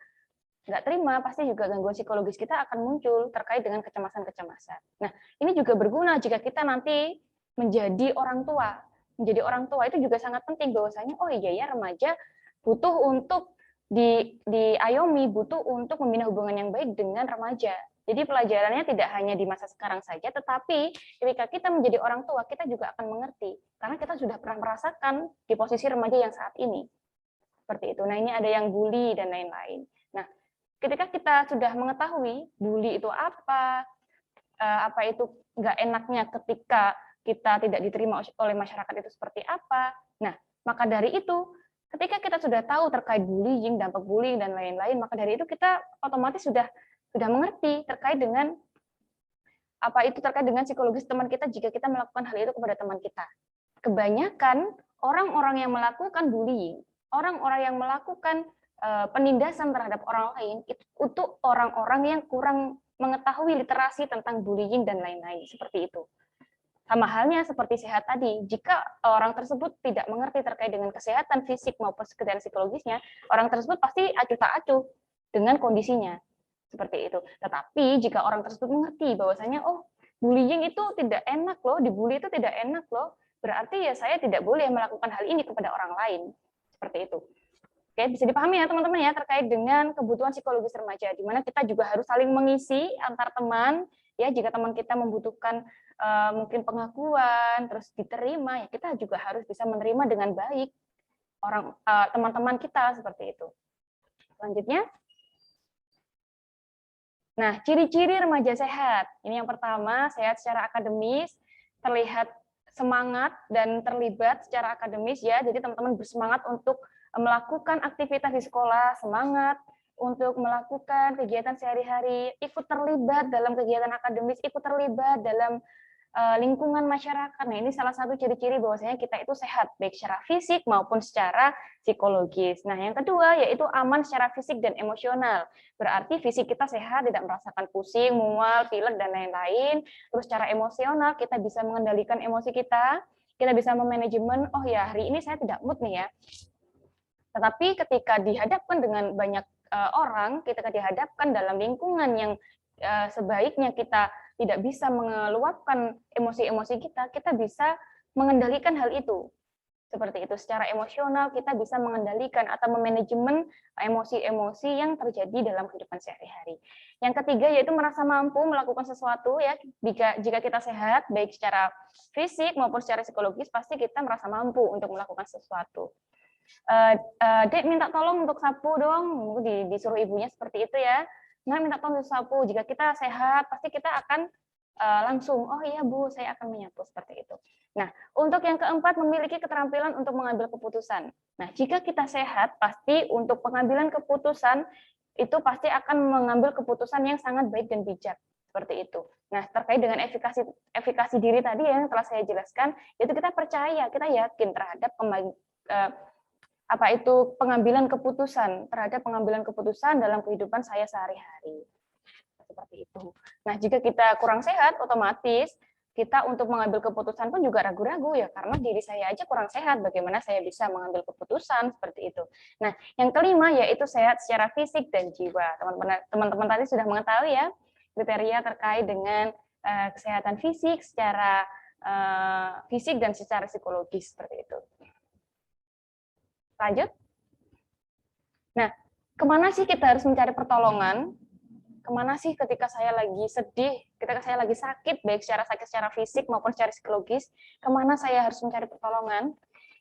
Speaker 2: nggak terima, pasti juga gangguan psikologis kita akan muncul terkait dengan kecemasan-kecemasan. Nah, ini juga berguna jika kita nanti menjadi orang tua. Menjadi orang tua itu juga sangat penting bahwasanya iya ya remaja butuh untuk diayomi, butuh untuk membina hubungan yang baik dengan remaja. Jadi pelajarannya tidak hanya di masa sekarang saja, tetapi ketika kita menjadi orang tua, kita juga akan mengerti. Karena kita sudah pernah merasakan di posisi remaja yang saat ini. Seperti itu. Nah, ini ada yang bully dan lain-lain. Nah, ketika kita sudah mengetahui bully itu apa itu nggak enaknya ketika kita tidak diterima oleh masyarakat itu seperti apa. Nah, maka dari itu, ketika kita sudah tahu terkait bullying, dampak bullying dan lain-lain, maka dari itu kita otomatis sudah mengerti terkait dengan terkait dengan psikologis teman kita jika kita melakukan hal itu kepada teman kita. Kebanyakan orang-orang yang melakukan bullying, orang-orang yang melakukan penindasan terhadap orang lain, itu orang-orang yang kurang mengetahui literasi tentang bullying dan lain-lain, seperti itu. Sama halnya seperti sehat tadi, jika orang tersebut tidak mengerti terkait dengan kesehatan fisik maupun kesehatan psikologisnya, orang tersebut pasti acuh tak acuh dengan kondisinya. Seperti itu. Tetapi jika orang tersebut mengerti bahwasanya, bullying itu tidak enak loh, dibully itu tidak enak loh, berarti ya saya tidak boleh melakukan hal ini kepada orang lain. Seperti itu. Oke, bisa dipahami ya teman-teman ya, terkait dengan kebutuhan psikologis remaja, di mana kita juga harus saling mengisi antar teman, ya jika teman kita membutuhkan mungkin pengakuan terus diterima, ya kita juga harus bisa menerima dengan baik teman-teman kita seperti itu. Selanjutnya, nah ciri-ciri remaja sehat. Ini yang pertama, sehat secara akademis, terlihat semangat dan terlibat secara akademis ya. Jadi teman-teman bersemangat untuk melakukan aktivitas di sekolah, semangat untuk melakukan kegiatan sehari-hari, ikut terlibat dalam kegiatan akademis, ikut terlibat dalam lingkungan masyarakat. Nah, ini salah satu ciri-ciri bahwasanya kita itu sehat, baik secara fisik maupun secara psikologis. Nah, yang kedua yaitu aman secara fisik dan emosional. Berarti fisik kita sehat, tidak merasakan pusing, mual, pilek, dan lain-lain. Terus secara emosional kita bisa mengendalikan emosi kita bisa memanajemen, hari ini saya tidak mood nih ya. Tetapi ketika dihadapkan dengan banyak orang, ketika dihadapkan dalam lingkungan yang sebaiknya kita tidak bisa mengeluapkan emosi-emosi kita bisa mengendalikan hal itu. Seperti itu, secara emosional kita bisa mengendalikan atau memanajemen emosi-emosi yang terjadi dalam kehidupan sehari-hari. Yang ketiga yaitu merasa mampu melakukan sesuatu ya. Jika kita sehat baik secara fisik maupun secara psikologis, pasti kita merasa mampu untuk melakukan sesuatu. Dek minta tolong untuk sapu dong, disuruh ibunya seperti itu ya. Nah, minta tolong untuk sapu. Jika kita sehat, pasti kita akan langsung, oh iya Bu, saya akan menyapu seperti itu. Nah, untuk yang keempat, memiliki keterampilan untuk mengambil keputusan. Nah, jika kita sehat, pasti untuk pengambilan keputusan itu pasti akan mengambil keputusan yang sangat baik dan bijak seperti itu. Nah, terkait dengan efikasi diri tadi yang telah saya jelaskan, itu kita percaya, kita yakin terhadap pengambilan keputusan dalam kehidupan saya sehari-hari. Seperti itu. Nah, jika kita kurang sehat, otomatis kita untuk mengambil keputusan pun juga ragu-ragu ya, karena diri saya aja kurang sehat, bagaimana saya bisa mengambil keputusan seperti itu. Nah, yang kelima yaitu sehat secara fisik dan jiwa. Teman-teman tadi sudah mengetahui ya kriteria terkait dengan kesehatan fisik secara fisik dan secara psikologis seperti itu. Lanjut. Nah, kemana sih kita harus mencari pertolongan? Kemana sih ketika saya lagi sedih, ketika saya lagi sakit, baik secara sakit secara fisik maupun secara psikologis, kemana saya harus mencari pertolongan?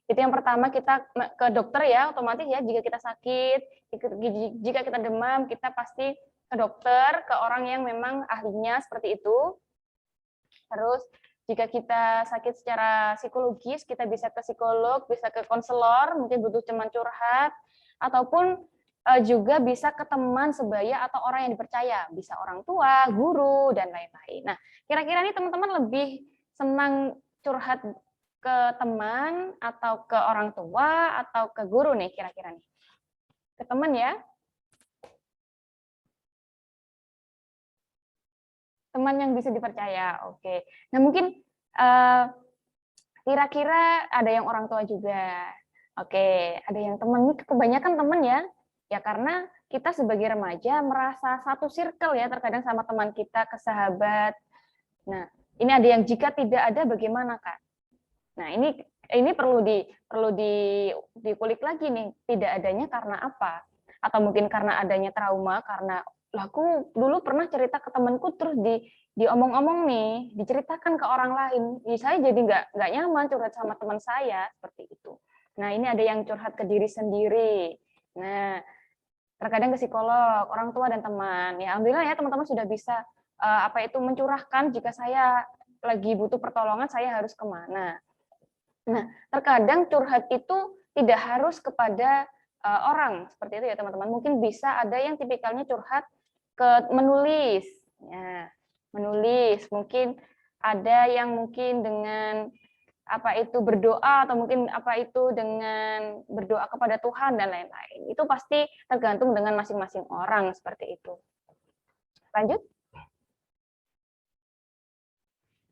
Speaker 2: Itu yang pertama, kita ke dokter ya, otomatis ya, jika kita sakit, jika kita demam, kita pasti ke dokter, ke orang yang memang ahlinya seperti itu. Terus, jika kita sakit secara psikologis, kita bisa ke psikolog, bisa ke konselor, mungkin butuh teman curhat, ataupun juga bisa ke teman sebaya atau orang yang dipercaya, bisa orang tua, guru, dan lain-lain. Nah, kira-kira nih teman-teman lebih senang curhat ke teman atau ke orang tua atau ke guru nih kira-kira nih? Ke teman ya? Teman yang bisa dipercaya, oke. Nah, mungkin kira-kira ada yang orang tua juga. Oke, ada yang teman, kebanyakan teman ya. Ya karena kita sebagai remaja merasa satu circle ya terkadang sama teman kita, ke sahabat. Nah, ini ada yang jika tidak ada bagaimana, Kak? Nah, ini perlu dikulik lagi nih, tidak adanya karena apa? Atau mungkin karena adanya trauma, karena aku dulu pernah cerita ke temanku terus diomong-omong nih, diceritakan ke orang lain. Saya jadi nggak nyaman curhat sama teman saya seperti itu. Nah, ini ada yang curhat ke diri sendiri. Nah, terkadang ke psikolog, orang tua dan teman. Ya, alhamdulillah ya teman-teman sudah bisa mencurahkan jika saya lagi butuh pertolongan saya harus kemana. Nah, terkadang curhat itu tidak harus kepada orang seperti itu ya teman-teman. Mungkin bisa ada yang tipikalnya curhat ke menulis, ya, menulis. Mungkin ada yang mungkin dengan berdoa atau mungkin dengan berdoa kepada Tuhan dan lain-lain. Itu pasti tergantung dengan masing-masing orang seperti itu. Lanjut.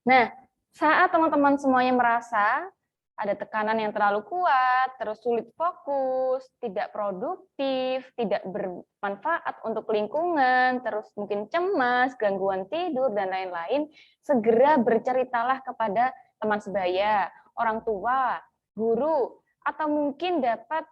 Speaker 2: Nah, saat teman-teman semuanya merasa ada tekanan yang terlalu kuat, terus sulit fokus, tidak produktif, tidak bermanfaat untuk lingkungan, terus mungkin cemas, gangguan tidur, dan lain-lain, segera berceritalah kepada teman sebaya, orang tua, guru, atau mungkin dapat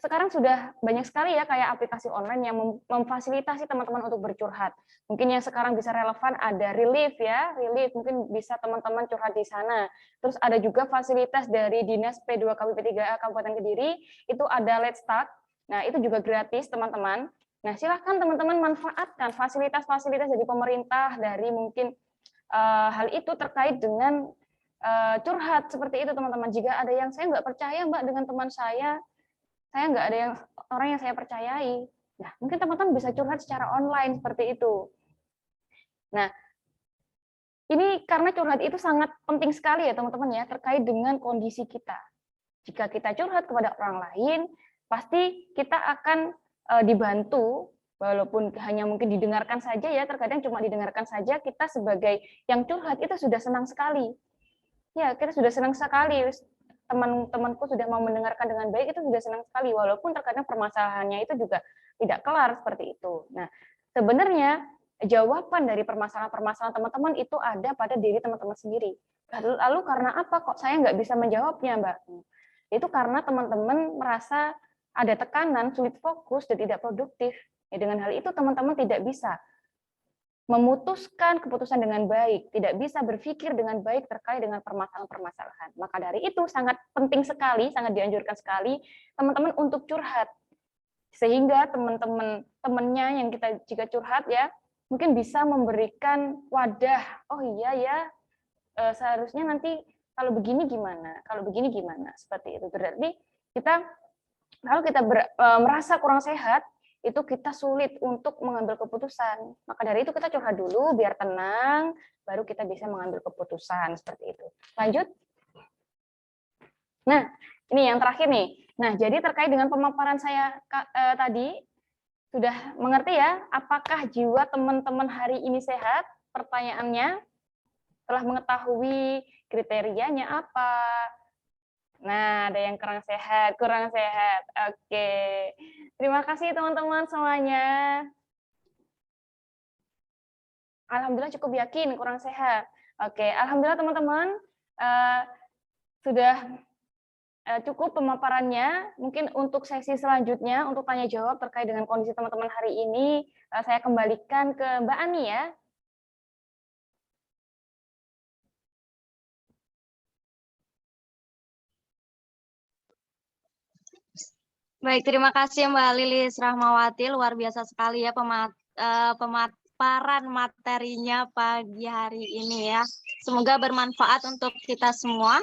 Speaker 2: sekarang sudah banyak sekali ya kayak aplikasi online yang memfasilitasi teman-teman untuk bercurhat. Mungkin yang sekarang bisa relevan ada Relief ya, Relief mungkin bisa teman-teman curhat di sana. Terus ada juga fasilitas dari Dinas P2KP3A Kabupaten Kediri, itu ada Let's Talk. Nah, itu juga gratis teman-teman. Nah, silahkan teman-teman manfaatkan fasilitas-fasilitas dari pemerintah, dari mungkin hal itu terkait dengan curhat seperti itu teman-teman. Jika ada yang saya nggak percaya Mbak dengan teman saya nggak ada orang yang saya percayai. Nah, mungkin teman-teman bisa curhat secara online seperti itu. Nah, ini karena curhat itu sangat penting sekali ya teman-teman ya, terkait dengan kondisi kita. Jika kita curhat kepada orang lain, pasti kita akan dibantu, walaupun hanya mungkin didengarkan saja ya, terkadang cuma didengarkan saja, kita sebagai yang curhat itu sudah senang sekali. Ya, kita sudah senang sekali. Teman-temanku sudah mau mendengarkan dengan baik, itu sudah senang sekali, walaupun terkadang permasalahannya itu juga tidak kelar seperti itu. Nah, sebenarnya jawaban dari permasalahan-permasalahan teman-teman itu ada pada diri teman-teman sendiri. Lalu karena apa kok saya nggak bisa menjawabnya, Mbak? Yaitu karena teman-teman merasa ada tekanan, sulit fokus, dan tidak produktif. Ya, dengan hal itu teman-teman tidak bisa memutuskan keputusan dengan baik, tidak bisa berpikir dengan baik terkait dengan permasalahan-permasalahan. Maka dari itu sangat penting sekali, sangat dianjurkan sekali teman-teman untuk curhat. Sehingga teman-teman temannya yang kita jika curhat ya, mungkin bisa memberikan wadah, oh iya ya, seharusnya nanti kalau begini gimana, kalau begini gimana, seperti itu. Berarti kita kalau kita merasa kurang sehat, itu kita sulit untuk mengambil keputusan. Maka dari itu kita curhat dulu biar tenang, baru kita bisa mengambil keputusan seperti itu. Lanjut. Nah, ini yang terakhir nih. Nah, jadi terkait dengan pemaparan saya tadi, sudah mengerti ya, apakah jiwa teman-teman hari ini sehat? Pertanyaannya, telah mengetahui kriterianya apa? Nah, ada yang kurang sehat, kurang sehat. Oke. Terima kasih teman-teman semuanya. Alhamdulillah cukup yakin kurang sehat. Oke, alhamdulillah teman-teman sudah cukup pemaparannya. Mungkin untuk sesi selanjutnya untuk tanya jawab terkait dengan kondisi teman-teman hari ini saya kembalikan ke Mbak Ani ya.
Speaker 3: Baik, terima kasih Mbak Lilis Rahmawati. Luar biasa sekali ya pemaparan materinya pagi hari ini ya. Semoga bermanfaat untuk kita semua.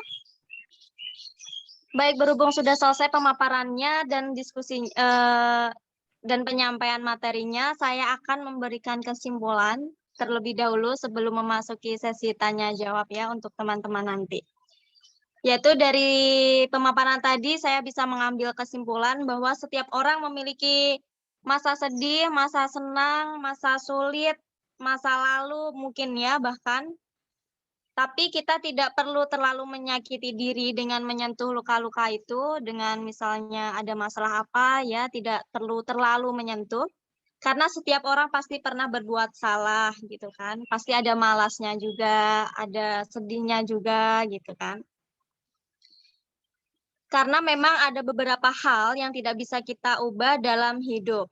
Speaker 3: Baik, berhubung sudah selesai pemaparannya dan diskusi dan penyampaian materinya, saya akan memberikan kesimpulan terlebih dahulu sebelum memasuki sesi tanya jawab ya untuk teman-teman nanti. Yaitu dari pemaparan tadi saya bisa mengambil kesimpulan bahwa setiap orang memiliki masa sedih, masa senang, masa sulit, masa lalu mungkin ya bahkan. Tapi kita tidak perlu terlalu menyakiti diri dengan menyentuh luka-luka itu, dengan misalnya ada masalah apa ya, tidak perlu terlalu menyentuh. Karena setiap orang pasti pernah berbuat salah gitu kan. Pasti ada malasnya juga, ada sedihnya juga gitu kan. Karena memang ada beberapa hal yang tidak bisa kita ubah dalam hidup.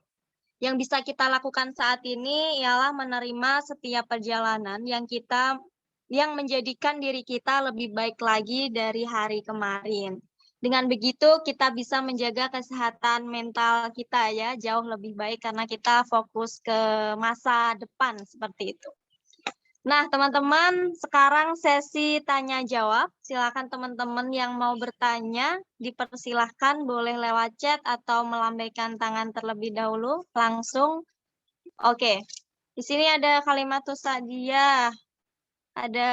Speaker 3: Yang bisa kita lakukan saat ini ialah menerima setiap perjalanan yang menjadikan diri kita lebih baik lagi dari hari kemarin. Dengan begitu kita bisa menjaga kesehatan mental kita ya jauh lebih baik karena kita fokus ke masa depan seperti itu. Nah, teman-teman, sekarang sesi tanya jawab. Silakan teman-teman yang mau bertanya, dipersilahkan boleh lewat chat atau melambaikan tangan terlebih dahulu langsung. Oke. Di sini ada Kalimatus Sa'diyah. Ada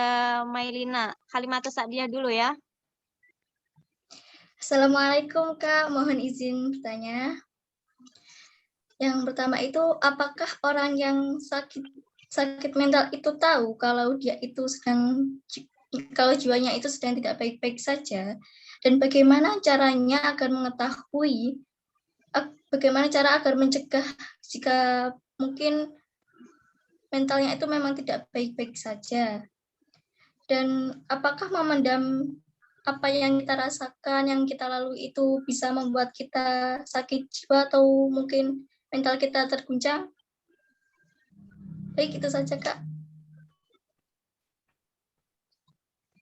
Speaker 3: Mailina. Kalimatus Sa'diyah dulu ya.
Speaker 5: Assalamualaikum Kak, mohon izin bertanya. Yang pertama itu, apakah orang yang sakit mental itu tahu kalau kalau jiwanya itu sedang tidak baik-baik saja, dan bagaimana caranya agar mengetahui, bagaimana cara agar mencegah jika mungkin mentalnya itu memang tidak baik-baik saja, dan apakah memendam apa yang kita rasakan, yang kita lalui itu bisa membuat kita sakit jiwa atau mungkin mental kita terguncang? Baik, itu saja, Kak.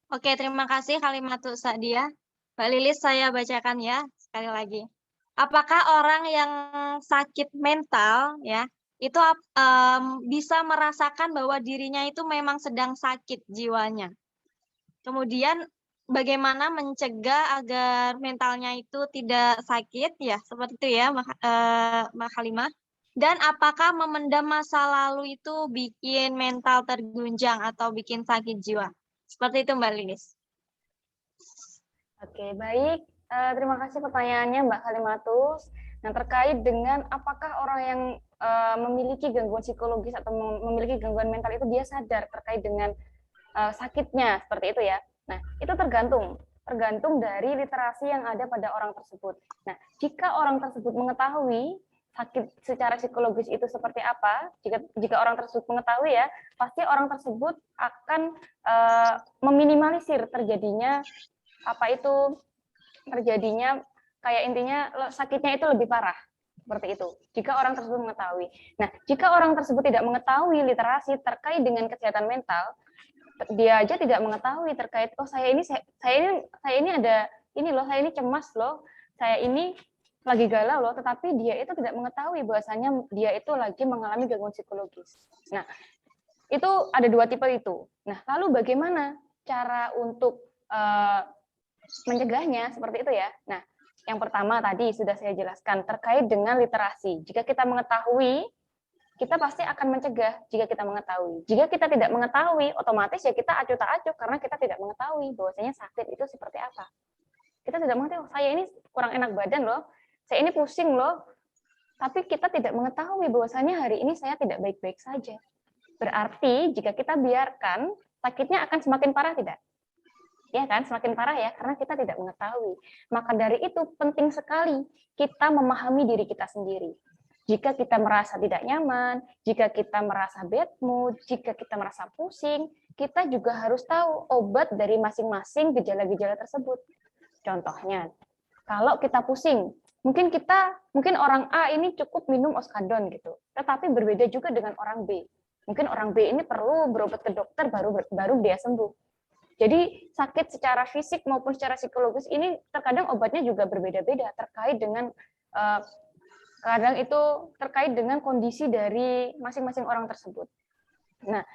Speaker 3: Oke, terima kasih Kalimatus Sa'diyah. Mbak Lilis, saya bacakan ya sekali lagi. Apakah orang yang sakit mental ya itu bisa merasakan bahwa dirinya itu memang sedang sakit jiwanya? Kemudian bagaimana mencegah agar mentalnya itu tidak sakit ya seperti itu ya Mbak Halimah? Dan apakah memendam masa lalu itu bikin mental terguncang atau bikin sakit jiwa? Seperti itu Mbak Lilis.
Speaker 2: Oke, baik. Terima kasih pertanyaannya Mbak Kalimatus. Nah, terkait dengan apakah orang yang memiliki gangguan psikologis atau memiliki gangguan mental itu dia sadar terkait dengan sakitnya, seperti itu ya. Nah, itu tergantung dari literasi yang ada pada orang tersebut. Nah, jika orang tersebut mengetahui sakit secara psikologis itu seperti apa, jika orang tersebut mengetahui ya, pasti orang tersebut akan meminimalisir terjadinya apa itu terjadinya kayak intinya sakitnya itu lebih parah. Seperti itu, jika orang tersebut mengetahui. Nah, jika orang tersebut tidak mengetahui literasi terkait dengan kesehatan mental, dia aja tidak mengetahui terkait, oh saya ini ada ini loh, saya ini cemas loh, saya ini lagi galau loh, tetapi dia itu tidak mengetahui bahwasanya dia itu lagi mengalami gangguan psikologis. Nah, itu ada 2 tipe itu. Nah, lalu bagaimana cara untuk mencegahnya seperti itu ya? Nah, yang pertama tadi sudah saya jelaskan terkait dengan literasi. Jika kita mengetahui, kita pasti akan mencegah jika kita mengetahui. Jika kita tidak mengetahui, otomatis ya kita acuh tak acuh karena kita tidak mengetahui bahwasanya sakit itu seperti apa. Kita tidak mengetahui, saya ini kurang enak badan loh, saya ini pusing loh, tapi kita tidak mengetahui bahwasanya hari ini saya tidak baik-baik saja. Berarti jika kita biarkan, sakitnya akan semakin parah tidak? Ya kan, semakin parah ya, karena kita tidak mengetahui. Maka dari itu penting sekali kita memahami diri kita sendiri. Jika kita merasa tidak nyaman, jika kita merasa bad mood, jika kita merasa pusing, kita juga harus tahu obat dari masing-masing gejala-gejala tersebut. Contohnya, kalau kita pusing, mungkin orang A ini cukup minum oskadon gitu, tetapi berbeda juga dengan orang B. Mungkin orang B ini perlu berobat ke dokter baru dia sembuh. Jadi sakit secara fisik maupun secara psikologis ini terkadang obatnya juga berbeda-beda terkait dengan kadang itu terkait dengan kondisi dari masing-masing orang tersebut. Nah,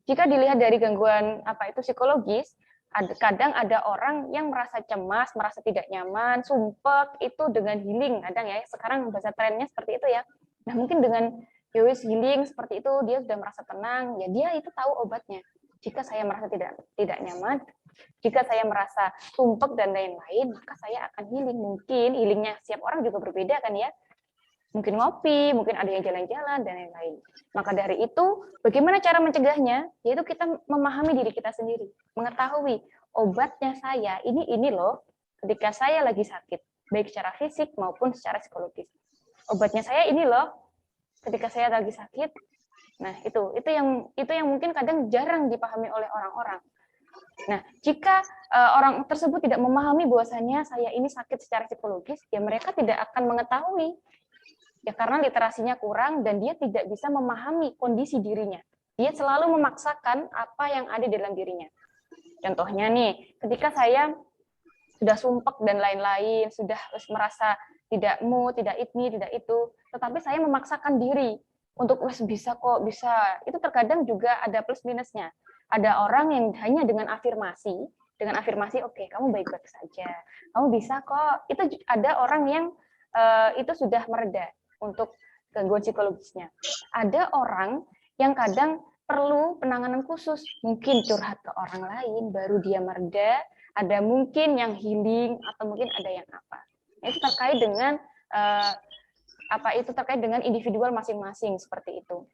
Speaker 2: jika dilihat dari gangguan psikologis, kadang ada orang yang merasa cemas, merasa tidak nyaman, sumpek itu dengan healing kadang ya. Sekarang bahasa trennya seperti itu ya. Nah, mungkin dengan healing seperti itu dia sudah merasa tenang, ya dia itu tahu obatnya. Jika saya merasa tidak nyaman, jika saya merasa sumpek dan lain-lain, maka saya akan healing. Mungkin healingnya setiap orang juga berbeda kan ya. Mungkin ngopi, mungkin ada yang jalan-jalan, dan lain-lain. Maka dari itu, bagaimana cara mencegahnya? Yaitu kita memahami diri kita sendiri. Mengetahui, obatnya saya, ini loh, ketika saya lagi sakit, baik secara fisik maupun secara psikologis. Obatnya saya ini loh, ketika saya lagi sakit. Nah, itu yang mungkin kadang jarang dipahami oleh orang-orang. Nah, jika orang tersebut tidak memahami bahwasanya saya ini sakit secara psikologis, ya mereka tidak akan mengetahui. Ya karena literasinya kurang dan dia tidak bisa memahami kondisi dirinya. Dia selalu memaksakan apa yang ada di dalam dirinya. Contohnya nih, ketika saya sudah sumpek dan lain-lain, sudah merasa tidak mood, tidak ini, tidak itu, tetapi saya memaksakan diri untuk bisa kok, bisa. Itu terkadang juga ada plus minusnya. Ada orang yang hanya dengan afirmasi, oke, kamu baik-baik saja, kamu bisa kok. Itu ada orang yang itu sudah mereda untuk gangguan psikologisnya. Ada orang yang kadang perlu penanganan khusus, mungkin curhat ke orang lain, baru dia mereda, ada mungkin yang healing, atau mungkin ada yang apa. Itu terkait dengan terkait dengan individual masing-masing seperti itu.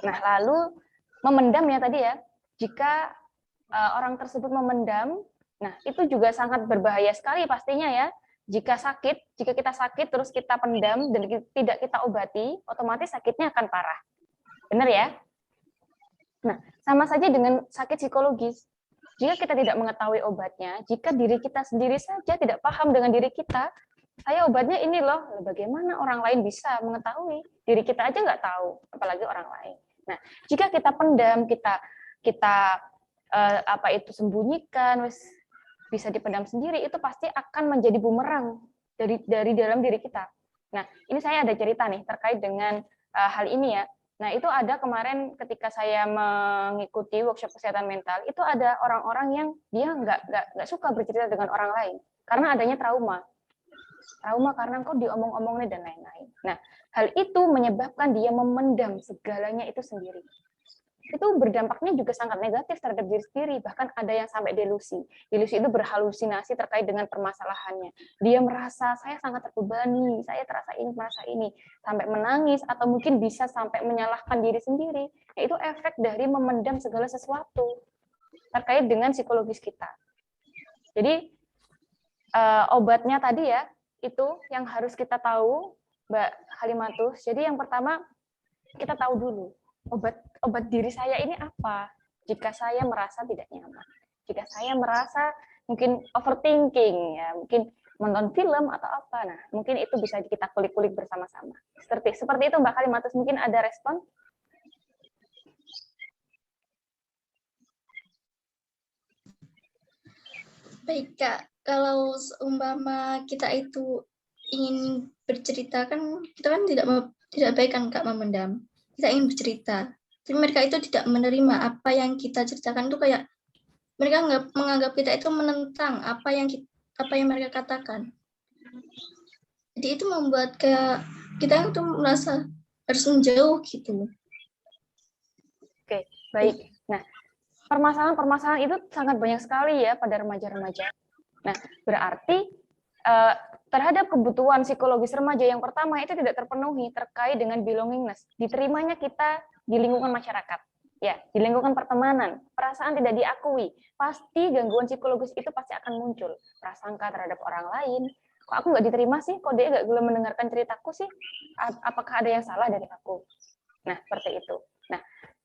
Speaker 2: Nah, lalu memendam ya tadi ya. Jika orang tersebut memendam, nah itu juga sangat berbahaya sekali pastinya ya. Jika kita sakit terus kita pendam dan tidak kita obati, otomatis sakitnya akan parah. Benar ya? Nah, sama saja dengan sakit psikologis. Jika kita tidak mengetahui obatnya, jika diri kita sendiri saja tidak paham dengan diri kita, saya obatnya ini loh, bagaimana orang lain bisa mengetahui? Diri kita aja nggak tahu, apalagi orang lain. Nah, jika kita pendam, kita sembunyikan, bisa dipendam sendiri, itu pasti akan menjadi bumerang dari dalam diri kita. Nah, ini saya ada cerita nih terkait dengan hal ini ya. Nah, itu ada kemarin ketika saya mengikuti workshop kesehatan mental, itu ada orang-orang yang dia nggak suka bercerita dengan orang lain karena adanya trauma karena kok diomong-omongnya dan lain-lain. Nah, hal itu menyebabkan dia memendam segalanya itu sendiri. Itu berdampaknya juga sangat negatif terhadap diri sendiri, bahkan ada yang sampai delusi. Delusi itu berhalusinasi terkait dengan permasalahannya. Dia merasa saya sangat terbebani, saya terasa ini, merasa ini, sampai menangis atau mungkin bisa sampai menyalahkan diri sendiri. Nah, itu efek dari memendam segala sesuatu terkait dengan psikologis kita. Jadi obatnya tadi ya, itu yang harus kita tahu, Mbak Halimatus. Jadi yang pertama, kita tahu dulu, obat diri saya ini apa? Jika saya merasa tidak nyaman, jika saya merasa mungkin overthinking ya, mungkin menonton film atau apa. Nah, mungkin itu bisa kita kulik-kulik bersama-sama. Seperti itu Mbak Kalimatus, mungkin ada respon?
Speaker 5: Baik Kak, kalau seumpama kita itu ingin bercerita kan kita kan tidak baik kan Kak memendam. Kita ingin bercerita, tapi mereka itu tidak menerima apa yang kita ceritakan itu kayak mereka menganggap kita itu menentang apa yang mereka katakan. Jadi itu membuat kayak kita itu merasa harus menjauh gitu.
Speaker 2: Oke, baik. Nah, permasalahan-permasalahan itu sangat banyak sekali ya pada remaja-remaja. Nah, berarti terhadap kebutuhan psikologis remaja yang pertama itu tidak terpenuhi terkait dengan belongingness, diterimanya kita di lingkungan masyarakat, ya, di lingkungan pertemanan, perasaan tidak diakui, pasti gangguan psikologis itu pasti akan muncul, prasangka terhadap orang lain, kok aku nggak diterima sih, kok dia nggak boleh mendengarkan ceritaku sih, apakah ada yang salah dari aku? Nah, seperti itu. Nah,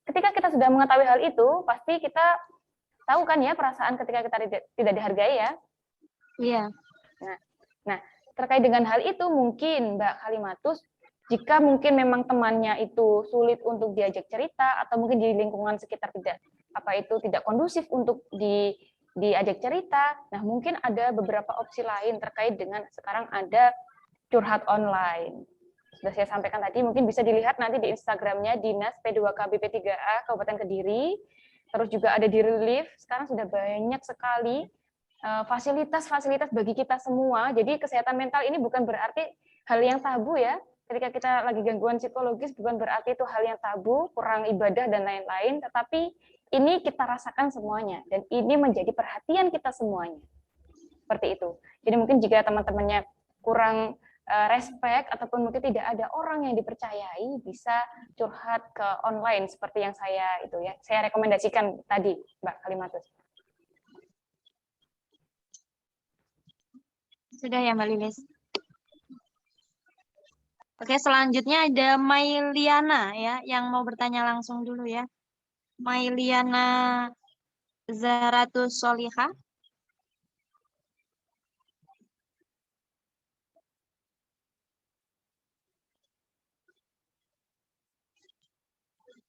Speaker 2: ketika kita sudah mengetahui hal itu, pasti kita tahu kan ya perasaan ketika kita tidak dihargai ya.
Speaker 3: Iya.
Speaker 2: Nah, terkait dengan hal itu mungkin Mbak Kalimatus, jika mungkin memang temannya itu sulit untuk diajak cerita atau mungkin di lingkungan sekitar tidak kondusif untuk diajak cerita, nah mungkin ada beberapa opsi lain terkait dengan sekarang ada curhat online. Sudah saya sampaikan tadi, mungkin bisa dilihat nanti di Instagramnya Dinas P2KBP3A Kabupaten Kediri, terus juga ada di Relief, sekarang sudah banyak sekali fasilitas-fasilitas bagi kita semua. Jadi kesehatan mental ini bukan berarti hal yang tabu ya. Ketika kita lagi gangguan psikologis bukan berarti itu hal yang tabu, kurang ibadah dan lain-lain, tetapi ini kita rasakan semuanya dan ini menjadi perhatian kita semuanya. Seperti itu. Jadi mungkin jika teman-temannya kurang respect ataupun mungkin tidak ada orang yang dipercayai, bisa curhat ke online seperti yang saya rekomendasikan tadi, Mbak Kalimatus.
Speaker 3: Sudah ya Mbak Lilis. Oke, selanjutnya ada Mailiana ya, yang mau bertanya langsung dulu ya. Mailiana Zaratus Soliha.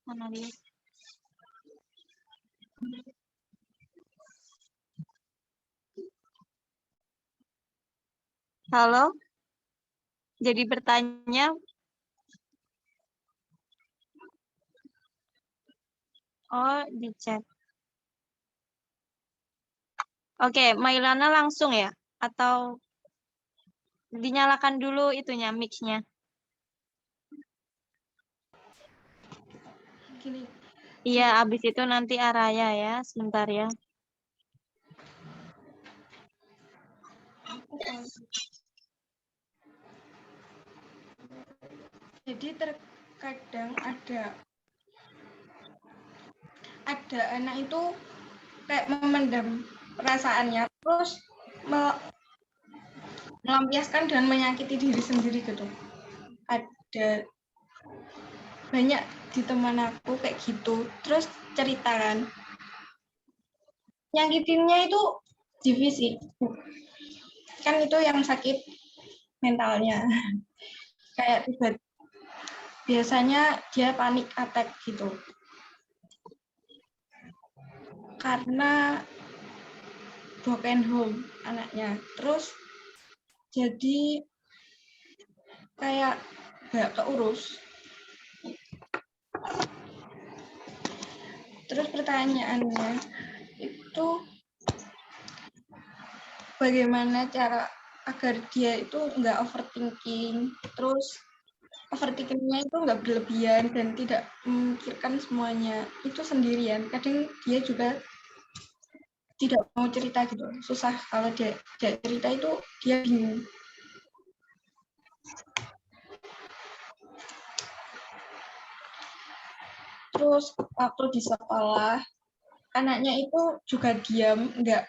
Speaker 3: Mana dia? Halo? Jadi bertanya. Oh, di chat. Oke, Mailana langsung ya? Atau dinyalakan dulu itunya, mic-nya? Iya, habis itu nanti Araya ya, sebentar ya.
Speaker 1: Jadi terkadang ada anak itu kayak memendam perasaannya, terus melampiaskan dan menyakiti diri sendiri gitu. Ada banyak di teman aku kayak gitu, terus cerita kan, nyakitinnya itu divisi, kan itu yang sakit mentalnya. Kayak biasanya dia panik attack gitu. Karena broken home anaknya. Terus jadi kayak gak keurus. Terus pertanyaannya itu bagaimana cara agar dia itu nggak overthinking, terus overthinkingnya itu nggak berlebihan dan tidak memikirkan semuanya itu sendirian. Kadang dia juga tidak mau cerita gitu, susah kalau dia cerita itu dia bingung. Terus waktu di sekolah anaknya itu juga diam, nggak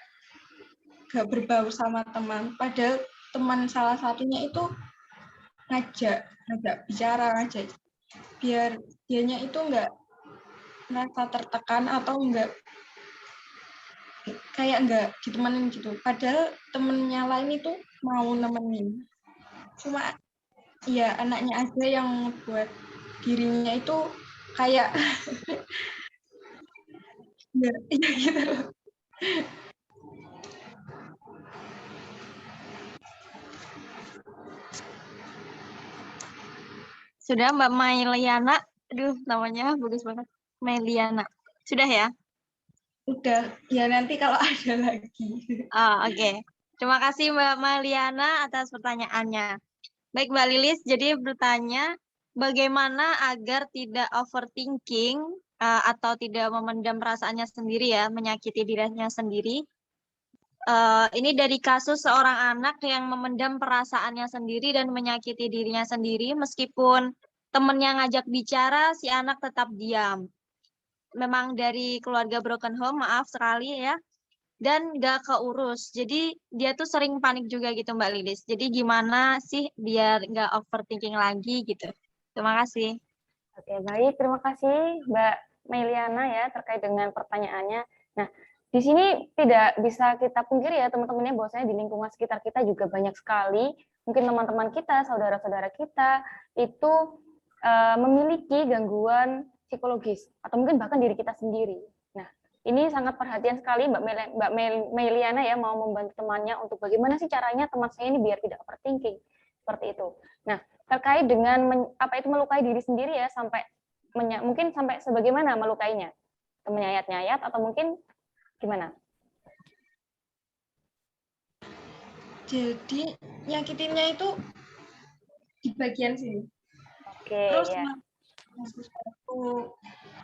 Speaker 1: berbaur sama teman, padahal teman salah satunya itu ngajak bicara, biar dianya itu nggak merasa tertekan atau nggak
Speaker 6: kayak nggak ditemenin gitu. Padahal temennya lain itu mau nemenin. Cuma ya anaknya aja yang buat dirinya itu kayak ya, ya gitu loh.
Speaker 3: Sudah Mbak Mailiana, aduh namanya bagus banget, Mailiana. Sudah ya?
Speaker 6: Udah, ya nanti kalau ada lagi.
Speaker 3: Oke. Terima kasih Mbak Mailiana atas pertanyaannya. Baik Mbak Lilis, jadi bertanya bagaimana agar tidak overthinking atau tidak memendam perasaannya sendiri ya, menyakiti dirinya sendiri. Ini dari kasus seorang anak yang memendam perasaannya sendiri dan menyakiti dirinya sendiri meskipun temennya ngajak bicara, si anak tetap diam. Memang dari keluarga broken home, maaf sekali ya. Dan nggak keurus. Jadi dia tuh sering panik juga gitu Mbak Lilis. Jadi gimana sih biar nggak overthinking lagi gitu. Terima kasih.
Speaker 2: Oke, baik. Terima kasih Mbak Meliana ya terkait dengan pertanyaannya. Nah, di sini tidak bisa kita pungkiri ya teman-temannya bahwasanya di lingkungan sekitar kita juga banyak sekali mungkin teman-teman kita, saudara-saudara kita itu memiliki gangguan psikologis atau mungkin bahkan diri kita sendiri. Nah, ini sangat perhatian sekali Mbak Meliana ya mau membantu temannya untuk bagaimana sih caranya teman saya ini biar tidak overthinking seperti itu. Nah, terkait dengan apa itu melukai diri sendiri ya sampai mungkin sampai sebagaimana melukainya, menyayat-nyayat atau mungkin gimana?
Speaker 6: Jadi nyakitinnya itu di bagian sini.
Speaker 2: Oke,
Speaker 6: Terus
Speaker 2: ya.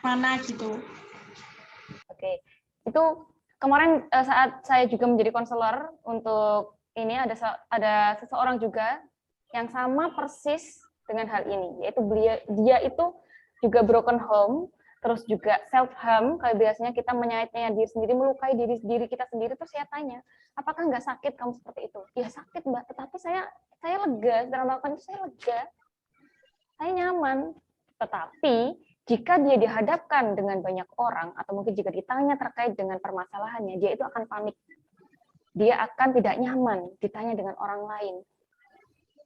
Speaker 6: Mana gitu.
Speaker 2: Oke. Itu kemarin saat saya juga menjadi konselor untuk ini ada seseorang juga yang sama persis dengan hal ini, yaitu dia itu juga broken home, terus juga self harm. Kalau biasanya kita menyayat-nyayat diri sendiri, melukai diri kita sendiri, terus saya tanya, apakah nggak sakit kamu seperti itu? Ya sakit Mbak, tetapi saya lega setelah melakukan itu, saya lega, saya nyaman. Tetapi jika dia dihadapkan dengan banyak orang atau mungkin jika ditanya terkait dengan permasalahannya, dia itu akan panik. Dia akan tidak nyaman ditanya dengan orang lain.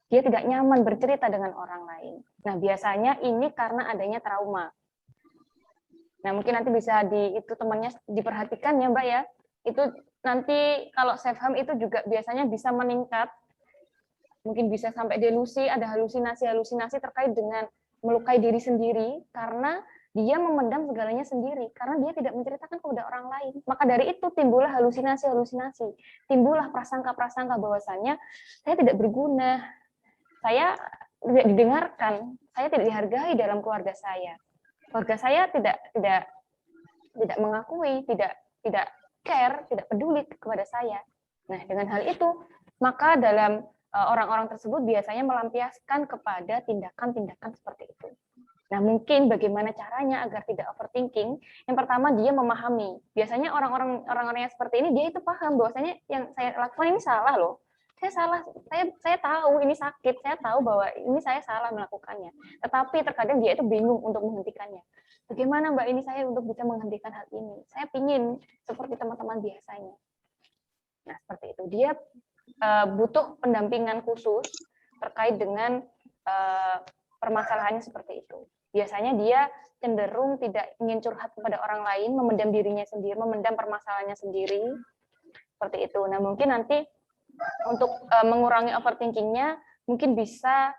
Speaker 2: Dia tidak nyaman bercerita dengan orang lain. Nah, biasanya ini karena adanya trauma. Nah, mungkin nanti bisa itu temannya diperhatikan ya, Mbak ya. Itu nanti kalau self harm itu juga biasanya bisa meningkat. Mungkin bisa sampai delusi, ada halusinasi-halusinasi terkait dengan melukai diri sendiri karena dia memendam segalanya sendiri, karena dia tidak menceritakan kepada orang lain. Maka dari itu timbullah halusinasi-halusinasi, timbullah prasangka-prasangka bahwasanya saya tidak berguna, saya tidak didengarkan, saya tidak dihargai dalam keluarga saya tidak mengakui, tidak care, tidak peduli kepada saya. Nah, dengan hal itu, maka dalam orang-orang tersebut biasanya melampiaskan kepada tindakan-tindakan seperti itu. Nah, mungkin bagaimana caranya agar tidak overthinking? Yang pertama, dia memahami. Biasanya orang-orang yang seperti ini, dia itu paham bahwasanya yang saya lakukan ini salah loh. Saya salah, saya tahu ini sakit, saya tahu bahwa ini saya salah melakukannya. Tetapi terkadang dia itu bingung untuk menghentikannya. Bagaimana Mbak ini saya untuk bisa menghentikan hal ini? Saya pingin seperti teman-teman biasanya. Nah, seperti itu. Dia butuh pendampingan khusus terkait dengan permasalahannya seperti itu. Biasanya dia cenderung tidak ingin curhat kepada orang lain, memendam dirinya sendiri, memendam permasalahannya sendiri, seperti itu. Nah, mungkin nanti untuk mengurangi overthinking-nya, mungkin bisa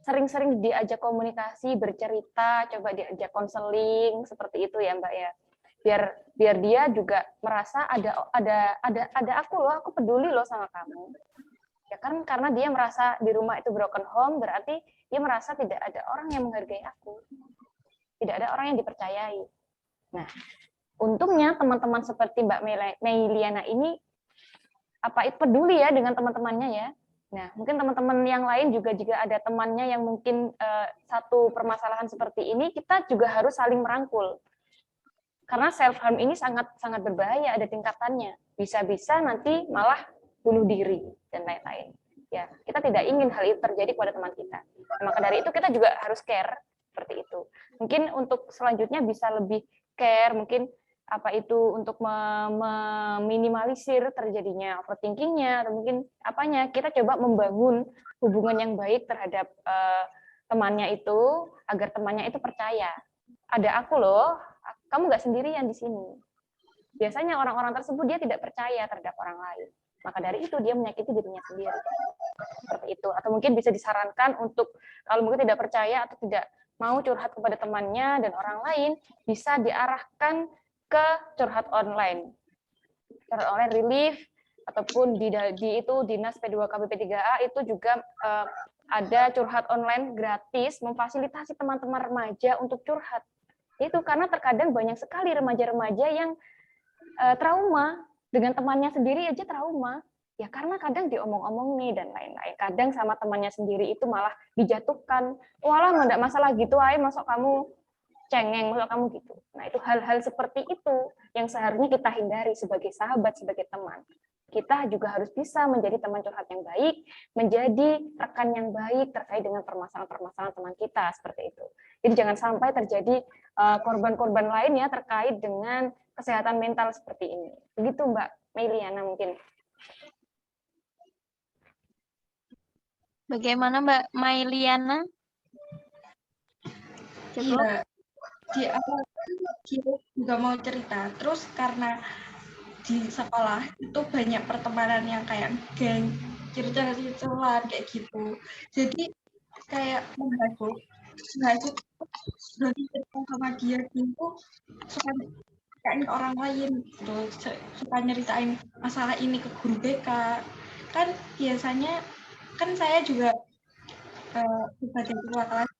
Speaker 2: sering-sering diajak komunikasi, bercerita, coba diajak konseling, seperti itu ya Mbak ya. Biar dia juga merasa ada aku loh, aku peduli loh sama kamu. Ya kan karena dia merasa di rumah itu broken home, berarti dia merasa tidak ada orang yang menghargai aku. Tidak ada orang yang dipercayai. Nah, untungnya teman-teman seperti Mbak Meiliana ini peduli ya dengan teman-temannya ya. Nah, mungkin teman-teman yang lain juga jika ada temannya yang mungkin satu permasalahan seperti ini, kita juga harus saling merangkul. Karena self harm ini sangat berbahaya, ada tingkatannya. Bisa-bisa nanti malah bunuh diri dan lain-lain. Ya, kita tidak ingin hal itu terjadi pada teman kita. Nah, maka dari itu kita juga harus care seperti itu. Mungkin untuk selanjutnya bisa lebih care, mungkin apa itu untuk meminimalisir terjadinya overthinkingnya atau mungkin apanya, kita coba membangun hubungan yang baik terhadap temannya itu agar temannya itu percaya, ada aku loh, kamu nggak sendirian di sini. Biasanya orang-orang tersebut dia tidak percaya terhadap orang lain, maka dari itu dia menyakiti dirinya sendiri. Seperti itu. Atau mungkin bisa disarankan untuk kalau mungkin tidak percaya atau tidak mau curhat kepada temannya dan orang lain, bisa diarahkan ke curhat online. Curhat online relief ataupun di itu Dinas P2KB P3A itu juga ada curhat online gratis memfasilitasi teman-teman remaja untuk curhat. Itu karena terkadang banyak sekali remaja-remaja yang trauma dengan temannya sendiri aja trauma. Ya karena kadang diomong-omong nih dan lain-lain. Kadang sama temannya sendiri itu malah dijatuhkan. Walah, enggak masalah gitu, ay, masuk kamu cengeng, masuk kamu gitu. Nah, itu hal-hal seperti itu yang seharusnya kita hindari sebagai sahabat, sebagai teman. Kita juga harus bisa menjadi teman curhat yang baik, menjadi rekan yang baik terkait dengan permasalahan-permasalahan teman kita, seperti itu. Jadi jangan sampai terjadi korban-korban lainnya terkait dengan kesehatan mental seperti ini. Begitu Mbak Meiliana mungkin.
Speaker 3: Bagaimana Mbak Mailiana? Cukup?
Speaker 6: Iya, di awal dia juga mau cerita. Terus karena di sekolah itu banyak pertemanan yang kayak geng, curcol-curcolan kayak gitu. Jadi kayak menghasut berarti cerita sama dia gitu suka nyeritain ke orang lain gitu, suka nyeritain masalah ini ke guru BK. Kan biasanya kan saya juga sebagai ketua kelas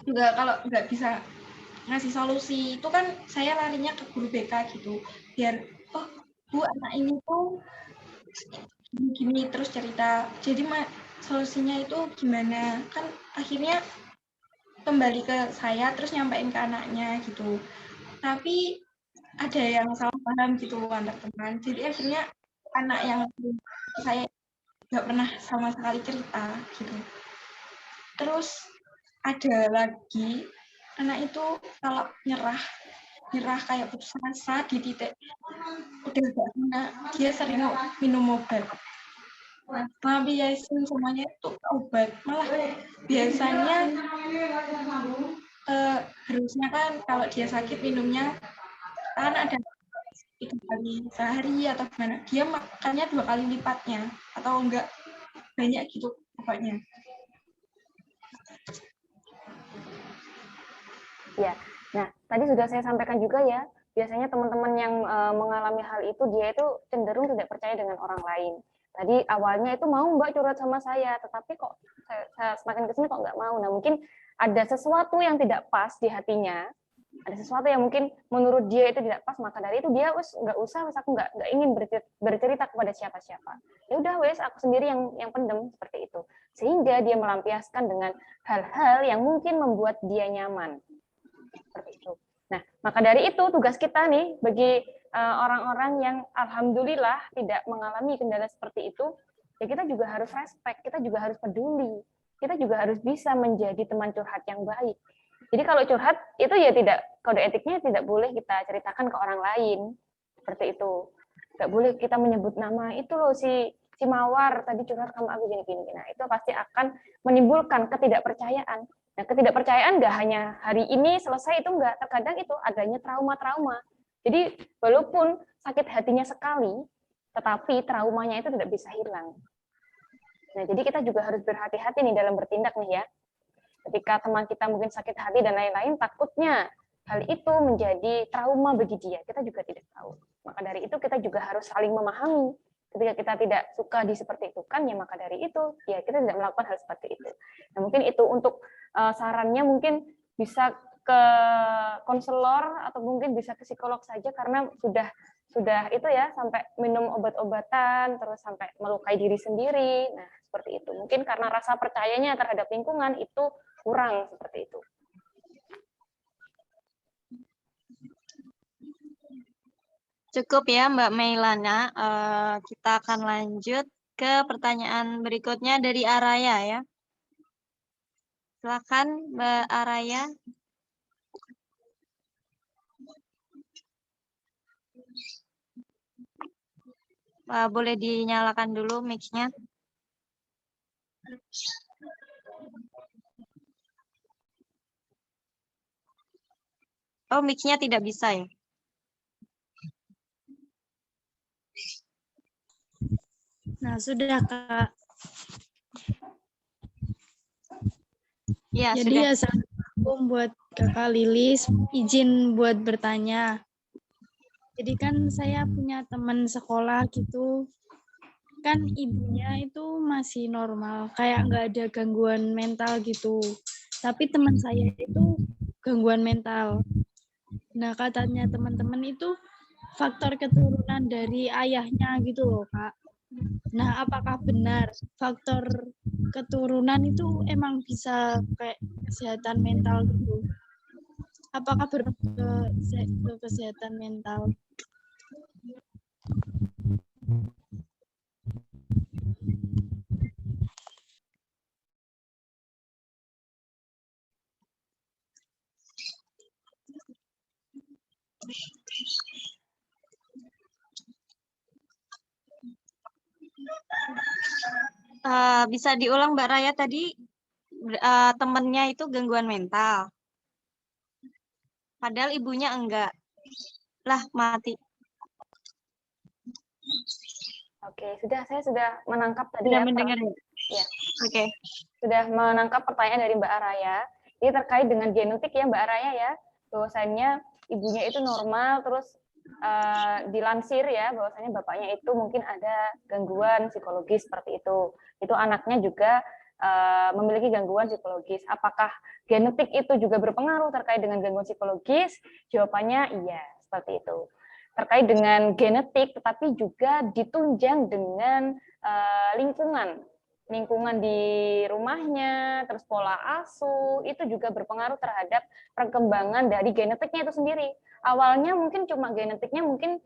Speaker 6: juga kalau nggak bisa ngasih solusi itu kan saya larinya ke guru BK gitu, biar oh Bu anak ini tuh gini terus cerita, jadi solusinya itu gimana, kan akhirnya kembali ke saya terus nyampein ke anaknya gitu. Tapi ada yang salah paham gitu antar teman, jadi akhirnya anak yang saya nggak pernah sama sekali cerita gitu. Terus ada lagi anak itu kalau nyerah kayak putus asa di titik udah gak kena, dia sering minum obat. Tapi ya semuanya itu obat, malah biasanya harusnya kan kalau dia sakit minumnya kan ada 3 kali sehari atau gimana, dia makannya 2 kali lipatnya atau enggak banyak gitu pokoknya.
Speaker 2: Ya, nah tadi sudah saya sampaikan juga ya, biasanya teman-teman yang mengalami hal itu dia itu cenderung tidak percaya dengan orang lain. Tadi awalnya itu mau Mbak curhat sama saya, tetapi kok saya semakin kesini kok nggak mau. Nah mungkin ada sesuatu yang tidak pas di hatinya, ada sesuatu yang mungkin menurut dia itu tidak pas, maka dari itu dia wes nggak usah, wes aku nggak ingin bercerita kepada siapa-siapa. Ya udah wes aku sendiri yang pendem, seperti itu. Sehingga dia melampiaskan dengan hal-hal yang mungkin membuat dia nyaman. Seperti itu. Nah, maka dari itu tugas kita nih bagi orang-orang yang alhamdulillah tidak mengalami kendala seperti itu, ya kita juga harus respect, kita juga harus peduli, kita juga harus bisa menjadi teman curhat yang baik. Jadi kalau curhat itu ya tidak, kode etiknya tidak boleh kita ceritakan ke orang lain, seperti itu. Nggak boleh kita menyebut nama, itu loh si Mawar tadi curhat sama aku gini-gini. Nah, itu pasti akan menimbulkan ketidakpercayaan. Nah, ketidakpercayaan nggak hanya hari ini selesai, itu nggak. Terkadang itu adanya trauma-trauma. Jadi, walaupun sakit hatinya sekali, tetapi traumanya itu tidak bisa hilang. Nah, jadi kita juga harus berhati-hati nih dalam bertindak nih ya. Ketika teman kita mungkin sakit hati dan lain-lain, takutnya hal itu menjadi trauma bagi dia. Kita juga tidak tahu. Maka dari itu kita juga harus saling memahami. Ketika kita tidak suka di seperti itu kan, ya maka dari itu ya kita tidak melakukan hal seperti itu. Nah, mungkin itu untuk sarannya mungkin bisa ke konselor atau mungkin bisa ke psikolog saja, karena sudah itu ya sampai minum obat-obatan terus sampai melukai diri sendiri. Nah, seperti itu. Mungkin karena rasa percayanya terhadap lingkungan itu kurang, seperti itu.
Speaker 3: Cukup ya Mbak Meilana. Kita akan lanjut ke pertanyaan berikutnya dari Araya ya. Silakan Mbak Araya. Boleh dinyalakan dulu mic-nya. Oh, mic-nya tidak bisa ya?
Speaker 7: Nah, sudah Kak.
Speaker 3: Ya,
Speaker 7: Jadi
Speaker 3: sudah.
Speaker 7: assalamualaikum buat Kakak Lilis, izin buat bertanya. Jadi kan saya punya teman sekolah gitu, kan ibunya itu masih normal, kayak nggak ada gangguan mental gitu. Tapi teman saya itu gangguan mental. Nah, katanya teman-teman itu faktor keturunan dari ayahnya gitu loh, Kak. Nah, apakah benar faktor keturunan itu emang bisa kayak kesehatan mental gitu? Apakah berpengaruh ke kesehatan mental?
Speaker 3: Bisa diulang Mbak Raya tadi, temennya itu gangguan mental. Padahal ibunya enggak. Lah, mati.
Speaker 2: Oke, saya sudah menangkap tadi
Speaker 3: Sudah
Speaker 2: ya.
Speaker 3: mendengar ya?
Speaker 2: Ya.
Speaker 3: Oke.
Speaker 2: Sudah menangkap pertanyaan dari Mbak Araya. Ini terkait dengan genetik ya Mbak Araya ya. Bahwasanya ibunya itu normal, terus dilansir ya bahwasanya bapaknya itu mungkin ada gangguan psikologis seperti itu. Itu anaknya juga memiliki gangguan psikologis. Apakah genetik itu juga berpengaruh terkait dengan gangguan psikologis? Jawabannya iya, seperti itu. Terkait dengan genetik, tetapi juga ditunjang dengan lingkungan di rumahnya, terus pola asuh, itu juga berpengaruh terhadap perkembangan dari genetiknya itu sendiri. Awalnya mungkin cuma genetiknya mungkin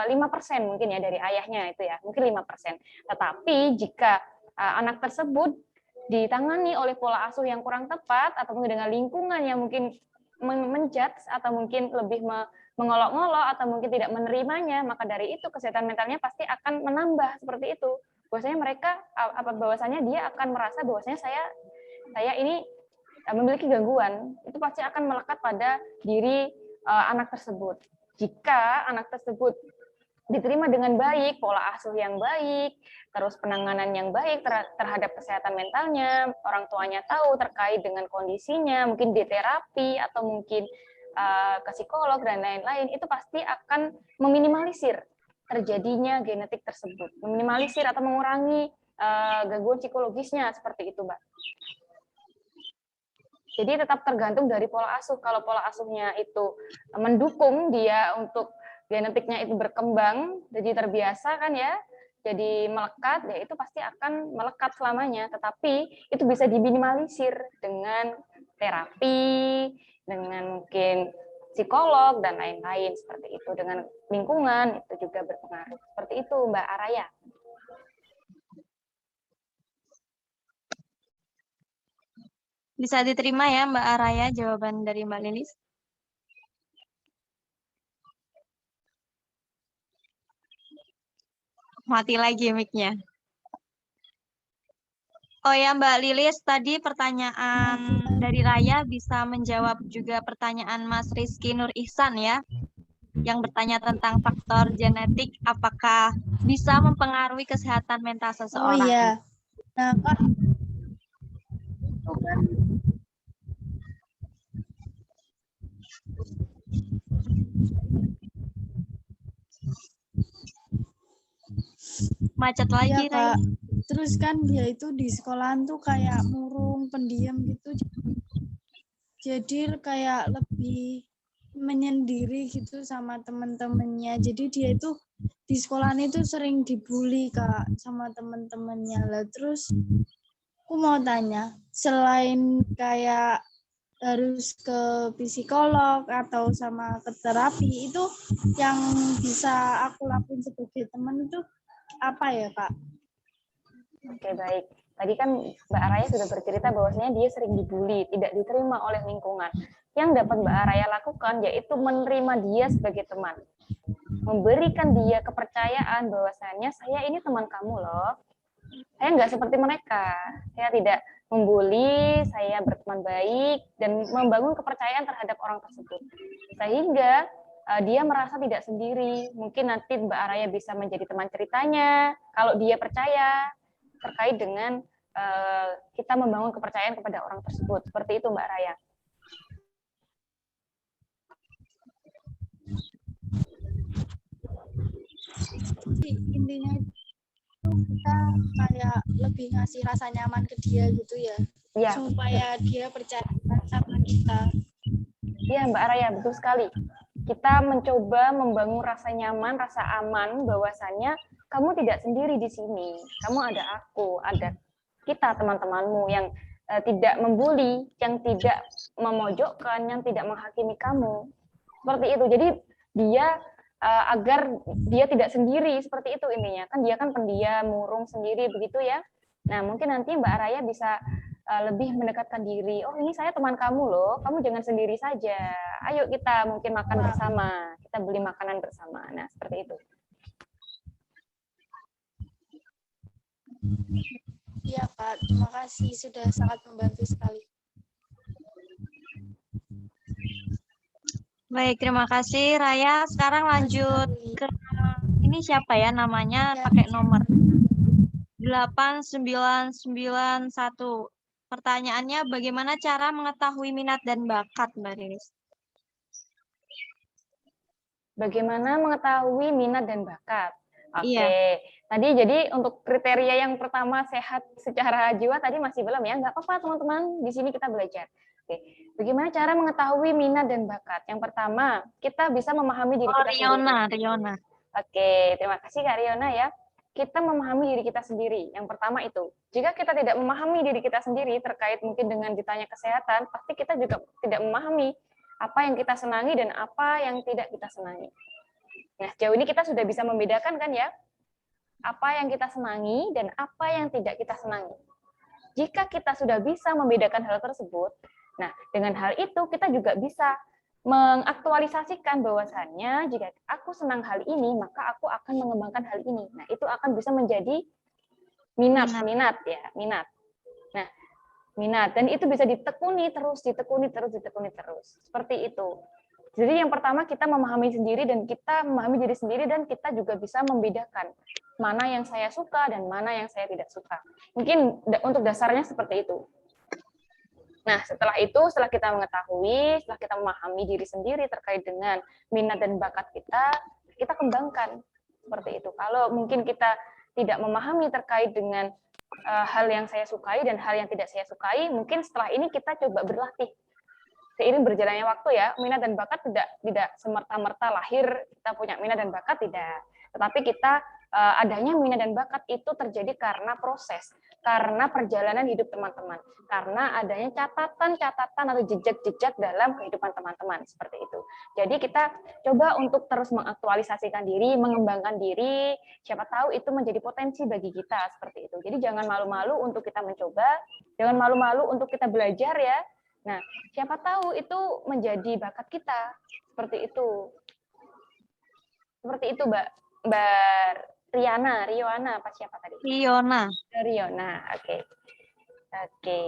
Speaker 2: 5% mungkin ya dari ayahnya itu ya, mungkin 5%. Tetapi jika anak tersebut ditangani oleh pola asuh yang kurang tepat atau mungkin dengan lingkungan yang mungkin menjudge atau mungkin lebih mengolok-ngolok atau mungkin tidak menerimanya, maka dari itu kesehatan mentalnya pasti akan menambah seperti itu. Bahwasanya mereka bahwasanya dia akan merasa bahwasanya saya ini memiliki gangguan, itu pasti akan melekat pada diri anak tersebut. Jika anak tersebut diterima dengan baik, pola asuh yang baik, terus penanganan yang baik terhadap kesehatan mentalnya, orang tuanya tahu terkait dengan kondisinya, mungkin di terapi atau mungkin ke psikolog dan lain-lain, itu pasti akan meminimalisir terjadinya genetik tersebut, meminimalisir atau mengurangi gangguan psikologisnya seperti itu, Mbak. Jadi tetap tergantung dari pola asuh. Kalau pola asuhnya itu mendukung dia untuk genetiknya itu berkembang, jadi terbiasa kan ya, jadi melekat, ya itu pasti akan melekat selamanya. Tetapi itu bisa diminimalisir dengan terapi, dengan mungkin psikolog dan lain-lain seperti itu. Dengan lingkungan itu juga berpengaruh. Seperti itu, Mbak Araya.
Speaker 3: Bisa diterima ya Mbak Araya jawaban dari Mbak Lilis? Mati lagi mic-nya. Oh ya Mbak Lilis, tadi pertanyaan dari Raya bisa menjawab juga pertanyaan Mas Rizky Nur Ihsan ya, yang bertanya tentang faktor genetik, apakah bisa mempengaruhi kesehatan mental
Speaker 7: Oh
Speaker 3: seseorang.
Speaker 7: iya. Nah, kan itu kan
Speaker 3: Macet
Speaker 7: iya,
Speaker 3: lagi, Raya.
Speaker 7: Kak. Terus kan dia itu di sekolahan tuh kayak murung, pendiam gitu. Jadi kayak lebih menyendiri gitu sama teman-temannya. Jadi dia itu di sekolahan itu sering dibully, Kak, sama teman-temannya. Lah terus aku mau tanya, selain kayak harus ke psikolog atau sama ke terapi, itu yang bisa aku lakuin sebagai teman itu apa ya, Kak?
Speaker 2: Oke, baik. Tadi kan Mbak Araya sudah bercerita bahwasanya dia sering dibully, tidak diterima oleh lingkungan. Yang dapat Mbak Araya lakukan yaitu menerima dia sebagai teman. memberikan dia kepercayaan bahwasannya saya ini teman kamu loh. Saya nggak seperti mereka. Saya tidak membuli, saya berteman baik, dan membangun kepercayaan terhadap orang tersebut. Sehingga dia merasa tidak sendiri. Mungkin nanti Mbak Araya bisa menjadi teman ceritanya, kalau dia percaya terkait dengan kita membangun kepercayaan kepada orang tersebut. Seperti itu Mbak Araya.
Speaker 7: Intinya kita kayak lebih ngasih rasa nyaman ke dia gitu ya,
Speaker 2: Ya,
Speaker 7: supaya dia percaya sama kita.
Speaker 2: iya Mbak Araya, betul sekali. Kita mencoba membangun rasa nyaman, rasa aman, bahwasannya kamu tidak sendiri di sini. Kamu ada aku, ada kita teman-temanmu yang tidak membuli, yang tidak memojokkan, yang tidak menghakimi kamu. Seperti itu. Jadi dia agar dia tidak sendiri, seperti itu intinya. Kan dia kan pendiam, murung sendiri begitu ya. Nah, mungkin nanti Mbak Araya bisa lebih mendekatkan diri. Oh, ini saya teman kamu loh. Kamu jangan sendiri saja. Ayo kita mungkin makan bersama. Kita beli makanan bersama. Nah, seperti itu.
Speaker 7: Iya Kak, terima kasih sudah sangat membantu sekali.
Speaker 3: Baik, terima kasih Raya. Sekarang lanjut ke ini siapa ya namanya pakai nomor 8991. Pertanyaannya, bagaimana cara mengetahui minat dan bakat, Mbak Rilis?
Speaker 2: Bagaimana mengetahui minat dan bakat? Oke,
Speaker 3: Iya.
Speaker 2: tadi jadi untuk kriteria yang pertama sehat secara jiwa tadi masih belum ya? Nggak apa-apa teman-teman, di sini kita belajar. Oke, bagaimana cara mengetahui minat dan bakat? Yang pertama, kita bisa memahami diri kita sendiri.
Speaker 3: Riona.
Speaker 2: Oke, terima kasih Kak Riona ya. Kita memahami diri kita sendiri. Yang pertama itu, jika kita tidak memahami diri kita sendiri terkait mungkin dengan ditanya kesehatan, pasti kita juga tidak memahami apa yang kita senangi dan apa yang tidak kita senangi. Nah, sejauh ini kita sudah bisa membedakan kan ya, apa yang kita senangi dan apa yang tidak kita senangi. Jika kita sudah bisa membedakan hal tersebut, nah dengan hal itu kita juga bisa mengaktualisasikan bahwasannya jika aku senang hal ini, maka aku akan mengembangkan hal ini. Nah, itu akan bisa menjadi minat. Nah, minat dan itu bisa ditekuni terus. Seperti itu. Jadi yang pertama kita memahami sendiri dan kita memahami diri sendiri dan kita juga bisa membedakan mana yang saya suka dan mana yang saya tidak suka. Mungkin untuk dasarnya seperti itu. Nah, setelah itu, setelah kita mengetahui, setelah kita memahami diri sendiri terkait dengan minat dan bakat kita kembangkan seperti itu. Kalau mungkin kita tidak memahami terkait dengan hal yang saya sukai dan hal yang tidak saya sukai, mungkin setelah ini kita coba berlatih. Seiring berjalannya waktu ya, minat dan bakat tidak semerta-merta lahir kita punya minat dan bakat, tidak. Tetapi kita adanya minat dan bakat itu terjadi karena proses, karena perjalanan hidup teman-teman, karena adanya catatan-catatan atau jejak-jejak dalam kehidupan teman-teman, seperti itu. Jadi kita coba untuk terus mengaktualisasikan diri, mengembangkan diri, siapa tahu itu menjadi potensi bagi kita, seperti itu. Jadi jangan malu-malu untuk kita mencoba, jangan malu-malu untuk kita belajar ya. Nah, siapa tahu itu menjadi bakat kita, seperti itu. Seperti itu, Mbak Riona, apa siapa tadi? Riona, oke. Oke.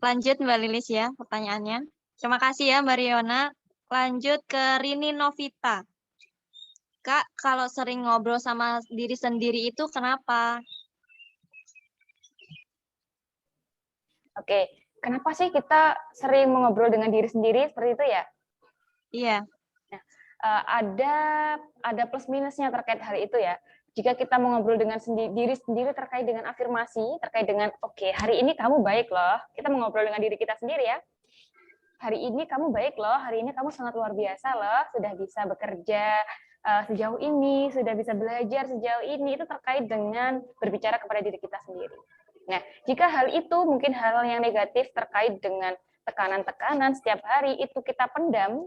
Speaker 3: Lanjut Mbak Lilis ya pertanyaannya. Terima kasih ya Mbak Riona. Lanjut ke Rini Novita. Kak, kalau sering ngobrol sama diri sendiri itu kenapa?
Speaker 2: Oke, kenapa sih kita sering mengobrol dengan diri sendiri seperti itu ya?
Speaker 3: Iya.
Speaker 2: Nah, ada plus minusnya terkait hal itu ya. Jika kita mengobrol dengan diri sendiri terkait dengan afirmasi, terkait dengan oke, hari ini kamu baik loh. Kita mengobrol dengan diri kita sendiri ya. Hari ini kamu baik loh, hari ini kamu sangat luar biasa loh, sudah bisa bekerja sejauh ini, sudah bisa belajar sejauh ini, itu terkait dengan berbicara kepada diri kita sendiri. Nah, jika hal itu mungkin hal yang negatif terkait dengan tekanan-tekanan setiap hari itu kita pendam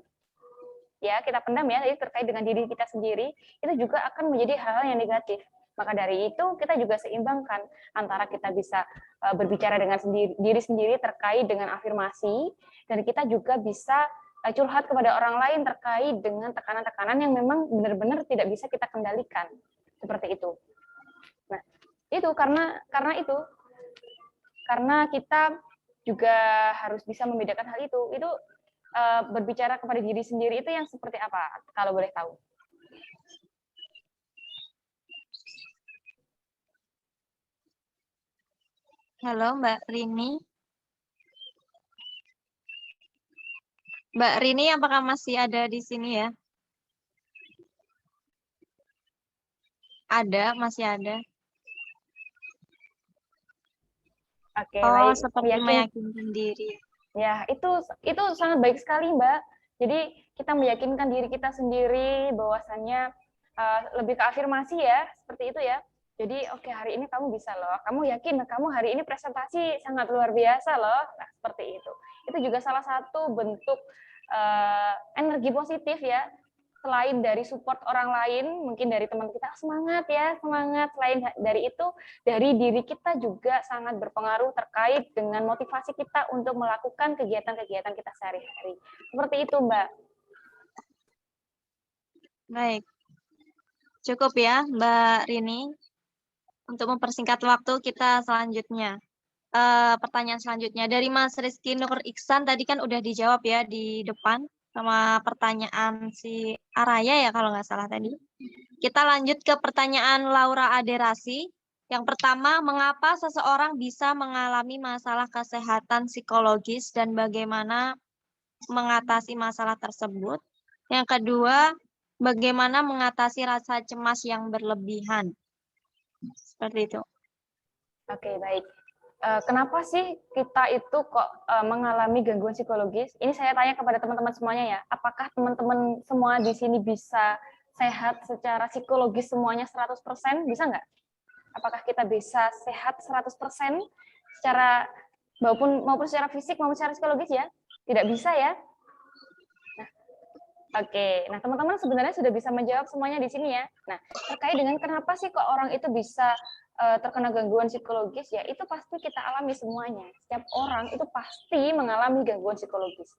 Speaker 2: ya, jadi terkait dengan diri kita sendiri, itu juga akan menjadi hal yang negatif. Maka dari itu kita juga seimbangkan antara kita bisa berbicara dengan diri sendiri terkait dengan afirmasi, dan kita juga bisa curhat kepada orang lain terkait dengan tekanan-tekanan yang memang benar-benar tidak bisa kita kendalikan, seperti itu. Nah, itu karena kita juga harus bisa membedakan hal itu. Itu berbicara kepada diri sendiri itu yang seperti apa, kalau boleh tahu?
Speaker 3: Halo Mbak Rini. Mbak Rini, apakah masih ada di sini ya? Ada, masih ada.
Speaker 2: Oke,
Speaker 3: Oh,
Speaker 2: baik.
Speaker 3: seperti meyakinkan diri.
Speaker 2: Ya, itu sangat baik sekali, Mbak. Jadi kita meyakinkan diri kita sendiri bahwasannya lebih ke afirmasi ya, seperti itu ya. Jadi oke, hari ini kamu bisa loh. Kamu yakin kamu hari ini presentasi sangat luar biasa loh. Nah, seperti itu. Itu juga salah satu bentuk energi positif ya. Selain dari support orang lain, mungkin dari teman kita, semangat ya, semangat. Selain dari itu, dari diri kita juga sangat berpengaruh terkait dengan motivasi kita untuk melakukan kegiatan-kegiatan kita sehari-hari. Seperti itu, Mbak.
Speaker 3: Baik. Cukup ya, Mbak Rini. Untuk mempersingkat waktu, kita selanjutnya. Pertanyaan selanjutnya. Dari Mas Rizky Nur Iksan, tadi kan udah dijawab ya di depan. Sama pertanyaan si Araya ya kalau nggak salah tadi. Kita lanjut ke pertanyaan Laura Aderasi. Yang pertama, mengapa seseorang bisa mengalami masalah kesehatan psikologis dan bagaimana mengatasi masalah tersebut? Yang kedua, bagaimana mengatasi rasa cemas yang berlebihan? Seperti itu.
Speaker 2: Oke, baik. Kenapa sih kita itu kok mengalami gangguan psikologis? Ini saya tanya kepada teman-teman semuanya ya. Apakah teman-teman semua di sini bisa sehat secara psikologis semuanya 100%? Bisa nggak? Apakah kita bisa sehat 100% secara maupun secara fisik maupun secara psikologis ya? Tidak bisa ya? Nah, oke. Nah, teman-teman sebenarnya sudah bisa menjawab semuanya di sini ya. Nah, terkait dengan kenapa sih kok orang itu bisa terkena gangguan psikologis ya, itu pasti kita alami semuanya. Setiap orang itu pasti mengalami gangguan psikologis.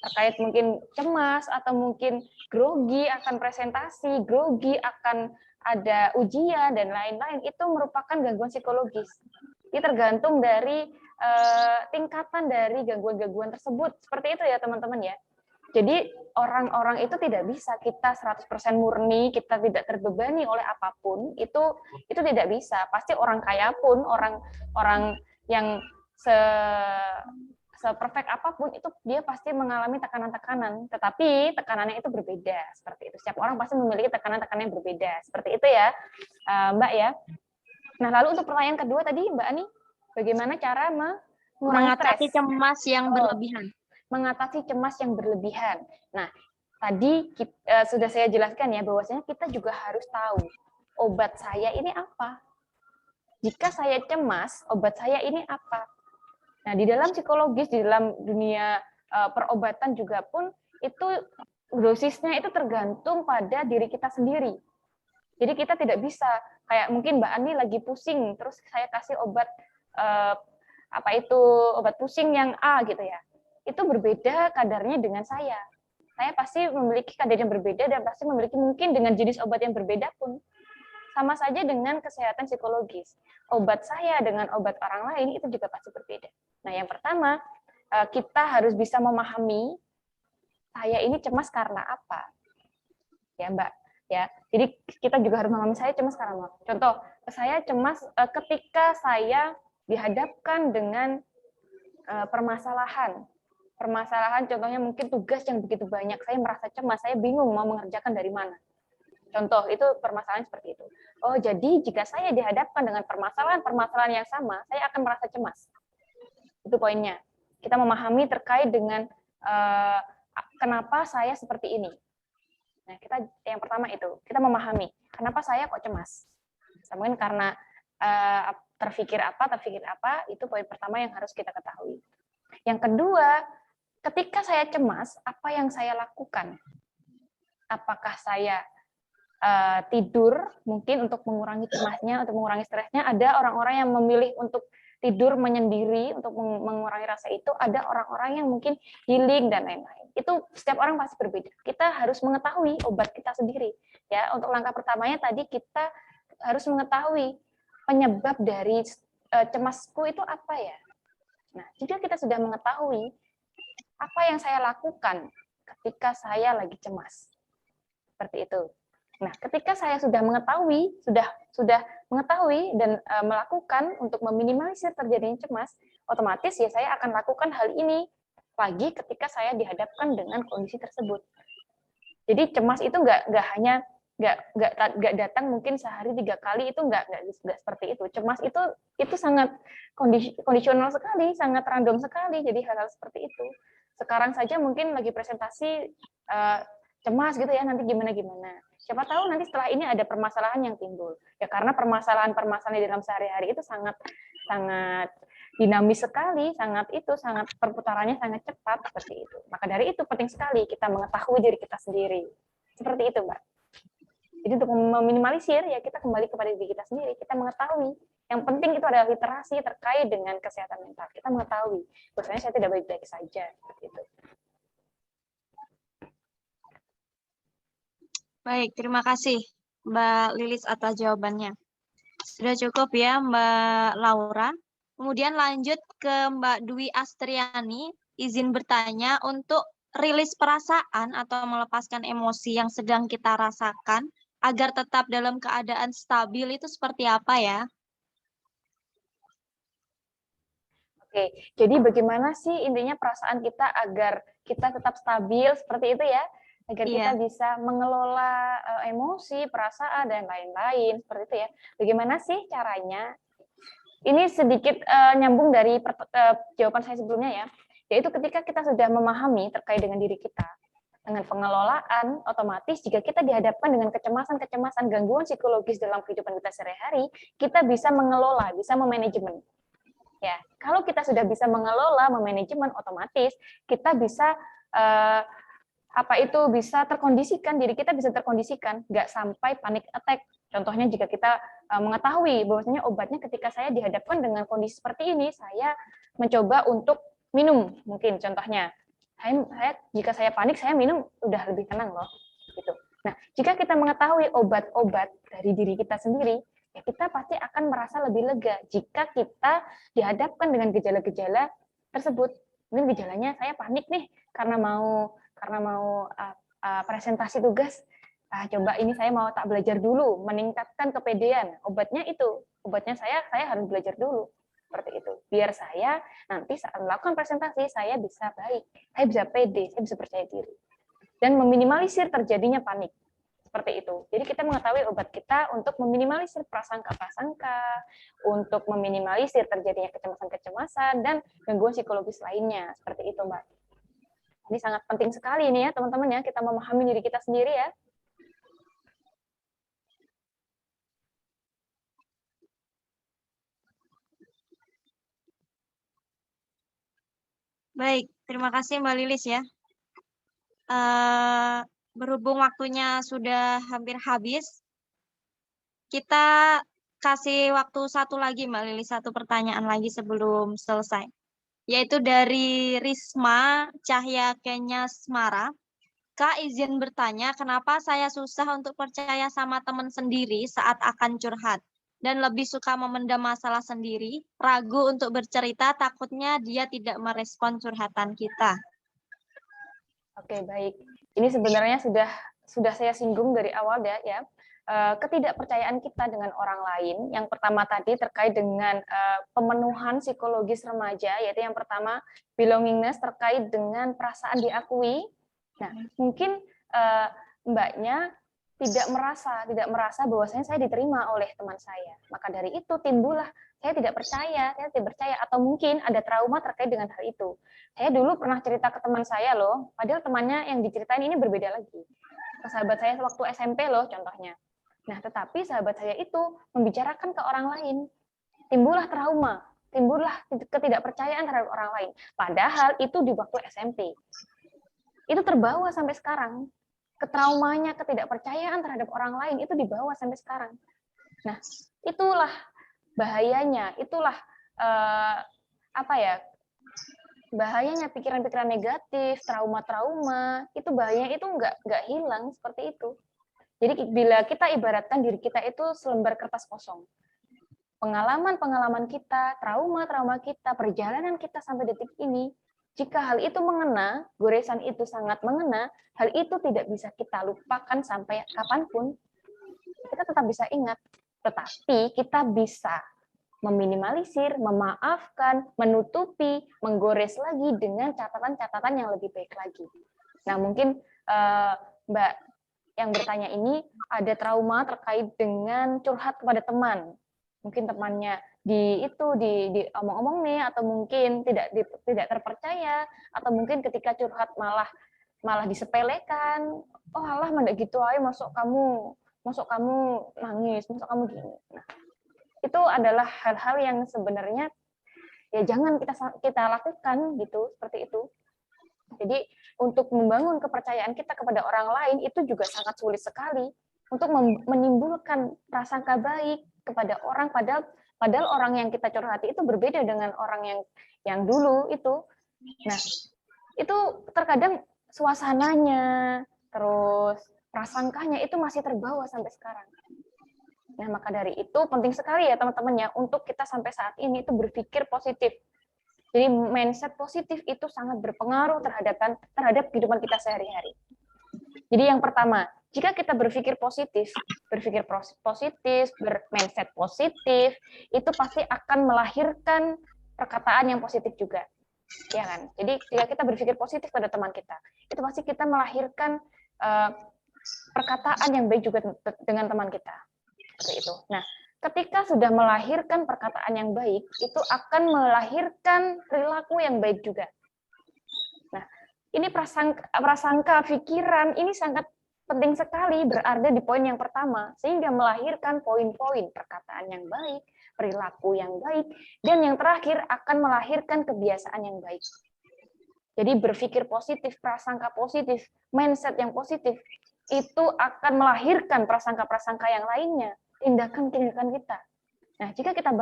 Speaker 2: Terkait mungkin cemas atau mungkin grogi akan presentasi, grogi akan ada ujian dan lain-lain, itu merupakan gangguan psikologis. Ini tergantung dari tingkatan dari gangguan-gangguan tersebut. Seperti itu ya teman-teman ya. Jadi orang-orang itu tidak bisa kita 100% murni, kita tidak terbebani oleh apapun, itu tidak bisa. Pasti orang kaya pun, orang yang se-perfect apapun, itu dia pasti mengalami tekanan-tekanan. Tetapi tekanannya itu berbeda, seperti itu. Setiap orang pasti memiliki tekanan-tekanan yang berbeda. Seperti itu ya, Mbak ya. Nah, lalu untuk pertanyaan kedua tadi, Mbak Ani, bagaimana cara
Speaker 3: mengatasi cemas yang berlebihan?
Speaker 2: Mengatasi cemas yang berlebihan. Nah, tadi sudah saya jelaskan ya, bahwasanya kita juga harus tahu obat saya ini apa. Jika saya cemas, obat saya ini apa. Nah, di dalam psikologis, di dalam dunia perobatan juga pun, itu dosisnya itu tergantung pada diri kita sendiri. Jadi kita tidak bisa, kayak mungkin Mbak Ani lagi pusing, terus saya kasih obat, obat pusing yang A gitu ya. Itu berbeda kadarnya dengan saya. Saya pasti memiliki kadar yang berbeda dan pasti memiliki mungkin dengan jenis obat yang berbeda pun. Sama saja dengan kesehatan psikologis. Obat saya dengan obat orang lain itu juga pasti berbeda. Nah, yang pertama, kita harus bisa memahami saya ini cemas karena apa. Ya, Mbak. Ya, jadi kita juga harus memahami saya cemas karena apa. Contoh, saya cemas ketika saya dihadapkan dengan permasalahan contohnya mungkin tugas yang begitu banyak, saya merasa cemas, saya bingung mau mengerjakan dari mana. Contoh, itu permasalahan seperti itu. Oh, jadi jika saya dihadapkan dengan permasalahan yang sama, saya akan merasa cemas. Itu poinnya. Kita memahami terkait dengan kenapa saya seperti ini. Nah, yang pertama itu, kita memahami kenapa saya kok cemas. Mungkin karena terpikir apa, itu poin pertama yang harus kita ketahui. Yang kedua, ketika saya cemas, apa yang saya lakukan? Apakah saya tidur, mungkin untuk mengurangi cemasnya, untuk mengurangi stresnya? Ada orang-orang yang memilih untuk tidur menyendiri, untuk mengurangi rasa itu. Ada orang-orang yang mungkin healing dan lain-lain. itu setiap orang pasti berbeda. Kita harus mengetahui obat kita sendiri. Ya, untuk langkah pertamanya tadi kita harus mengetahui penyebab dari cemasku itu apa ya. Nah, jika kita sudah mengetahui apa yang saya lakukan ketika saya lagi cemas, seperti itu. Nah, ketika saya sudah mengetahui, sudah mengetahui dan melakukan untuk meminimalisir terjadinya cemas, otomatis ya saya akan lakukan hal ini lagi ketika saya dihadapkan dengan kondisi tersebut. Jadi cemas itu nggak hanya nggak datang mungkin sehari 3 kali, itu nggak seperti itu. Cemas itu sangat kondisional sekali, sangat random sekali. Jadi hal-hal seperti itu. Sekarang saja mungkin lagi presentasi cemas gitu ya, nanti gimana. Siapa tahu nanti setelah ini ada permasalahan yang timbul. Ya karena permasalahan-permasalahan di dalam sehari-hari itu sangat dinamis sekali, sangat perputarannya sangat cepat seperti itu. Maka dari itu penting sekali kita mengetahui diri kita sendiri. Seperti itu, Mbak. Jadi untuk meminimalisir ya kita kembali kepada diri kita sendiri, kita mengetahui. Yang penting itu adalah literasi terkait dengan kesehatan mental. Kita mengetahui, bahwasanya saya tidak baik-baik saja seperti itu.
Speaker 3: Baik, terima kasih Mbak Lilis atas jawabannya. Sudah cukup ya Mbak Laura. Kemudian lanjut ke Mbak Dwi Astriani, izin bertanya untuk rilis perasaan atau melepaskan emosi yang sedang kita rasakan agar tetap dalam keadaan stabil itu seperti apa ya?
Speaker 2: Oke, jadi bagaimana sih intinya perasaan kita agar kita tetap stabil seperti itu ya? Agar kita bisa mengelola emosi, perasaan, dan lain-lain, seperti itu ya. Bagaimana sih caranya? Ini sedikit nyambung dari jawaban saya sebelumnya ya, yaitu ketika kita sudah memahami terkait dengan diri kita, dengan pengelolaan, otomatis jika kita dihadapkan dengan kecemasan, gangguan psikologis dalam kehidupan kita sehari-hari, kita bisa mengelola, bisa memanajemen. Ya, kalau kita sudah bisa mengelola, memanajemen, otomatis kita bisa bisa terkondisikan, diri kita bisa terkondisikan, nggak sampai panic attack. Contohnya jika kita mengetahui bahwasanya obatnya ketika saya dihadapkan dengan kondisi seperti ini, saya mencoba untuk minum, mungkin contohnya. Jika saya panik, saya minum udah lebih tenang loh. Gitu. Nah, jika kita mengetahui obat-obat dari diri kita sendiri, ya kita pasti akan merasa lebih lega jika kita dihadapkan dengan gejala-gejala tersebut. Mungkin gejalanya saya panik nih karena mau presentasi tugas. Coba ini saya mau tak belajar dulu, meningkatkan kepedean. Obatnya saya harus belajar dulu. Seperti itu. Biar saya nanti saat melakukan presentasi, saya bisa baik, saya bisa pede, saya bisa percaya diri. Dan meminimalisir terjadinya panik. Seperti itu. Jadi kita mengetahui obat kita untuk meminimalisir prasangka-prasangka, untuk meminimalisir terjadinya kecemasan-kecemasan, dan gangguan psikologis lainnya. Seperti itu, Mbak. Ini sangat penting sekali ini ya, teman-teman ya, kita memahami diri kita sendiri ya.
Speaker 3: Baik, terima kasih Mbak Lilis ya. Berhubung waktunya sudah hampir habis, kita kasih waktu satu lagi Mbak Lilis, satu pertanyaan lagi sebelum selesai. Yaitu dari Risma Cahya Kenya Smara. Kak, izin bertanya, kenapa saya susah untuk percaya sama teman sendiri saat akan curhat? Dan lebih suka memendam masalah sendiri, ragu untuk bercerita, takutnya dia tidak merespon curhatan kita.
Speaker 2: Oke, baik. Ini sebenarnya sudah saya singgung dari awal ya. Ketidakpercayaan kita dengan orang lain. Yang pertama tadi terkait dengan pemenuhan psikologis remaja, yaitu yang pertama belongingness terkait dengan perasaan diakui. Nah, mungkin mbaknya tidak merasa bahwasanya saya diterima oleh teman saya. Maka dari itu timbullah saya tidak percaya, atau mungkin ada trauma terkait dengan hal itu. Saya dulu pernah cerita ke teman saya loh, padahal temannya yang diceritain ini berbeda lagi. Ke sahabat saya waktu SMP loh contohnya. Nah, tetapi sahabat saya itu membicarakan ke orang lain. Timbullah trauma, timbullah ketidakpercayaan terhadap orang lain. Padahal itu di waktu SMP. Itu terbawa sampai sekarang. Ketraumanya, ketidakpercayaan terhadap orang lain itu dibawa sampai sekarang. Nah, itulah bahayanya, itulah bahayanya pikiran-pikiran negatif, trauma-trauma, itu bahayanya itu nggak hilang seperti itu. Jadi bila kita ibaratkan diri kita itu selembar kertas kosong, pengalaman-pengalaman kita, trauma-trauma kita, perjalanan kita sampai detik ini, jika hal itu mengena, goresan itu sangat mengena, hal itu tidak bisa kita lupakan sampai kapanpun, kita tetap bisa ingat. Tetapi kita bisa meminimalisir, memaafkan, menutupi, menggores lagi dengan catatan-catatan yang lebih baik lagi. Nah, mungkin Mbak yang bertanya ini ada trauma terkait dengan curhat kepada teman. Mungkin temannya diomong-omong nih, atau mungkin tidak terpercaya, atau mungkin ketika curhat malah disepelekan. Oh alah, mandek gitu aja, masuk kamu nangis, masuk kamu gini. Nah, itu adalah hal-hal yang sebenarnya ya jangan kita lakukan gitu, seperti itu. Jadi untuk membangun kepercayaan kita kepada orang lain itu juga sangat sulit sekali untuk menimbulkan prasangka baik kepada orang, padahal orang yang kita curhati itu berbeda dengan orang yang dulu itu. Nah, itu terkadang suasananya, terus prasangkanya itu masih terbawa sampai sekarang. Nah, maka dari itu penting sekali ya teman-teman ya untuk kita sampai saat ini itu berpikir positif. Jadi mindset positif itu sangat berpengaruh terhadap kehidupan kita sehari-hari. Jadi yang pertama, jika kita berpikir positif, mindset positif, itu pasti akan melahirkan perkataan yang positif juga. Ya kan? Jadi jika kita berpikir positif pada teman kita, itu pasti kita melahirkan perkataan yang baik juga dengan teman kita. Seperti itu. Nah, ketika sudah melahirkan perkataan yang baik, itu akan melahirkan perilaku yang baik juga. Nah, ini prasangka pikiran ini sangat penting sekali berada di poin yang pertama, sehingga melahirkan poin-poin perkataan yang baik, perilaku yang baik, dan yang terakhir akan melahirkan kebiasaan yang baik. Jadi berpikir positif, prasangka positif, mindset yang positif, itu akan melahirkan prasangka-prasangka yang lainnya, tindakan-tindakan kita. Nah, jika kita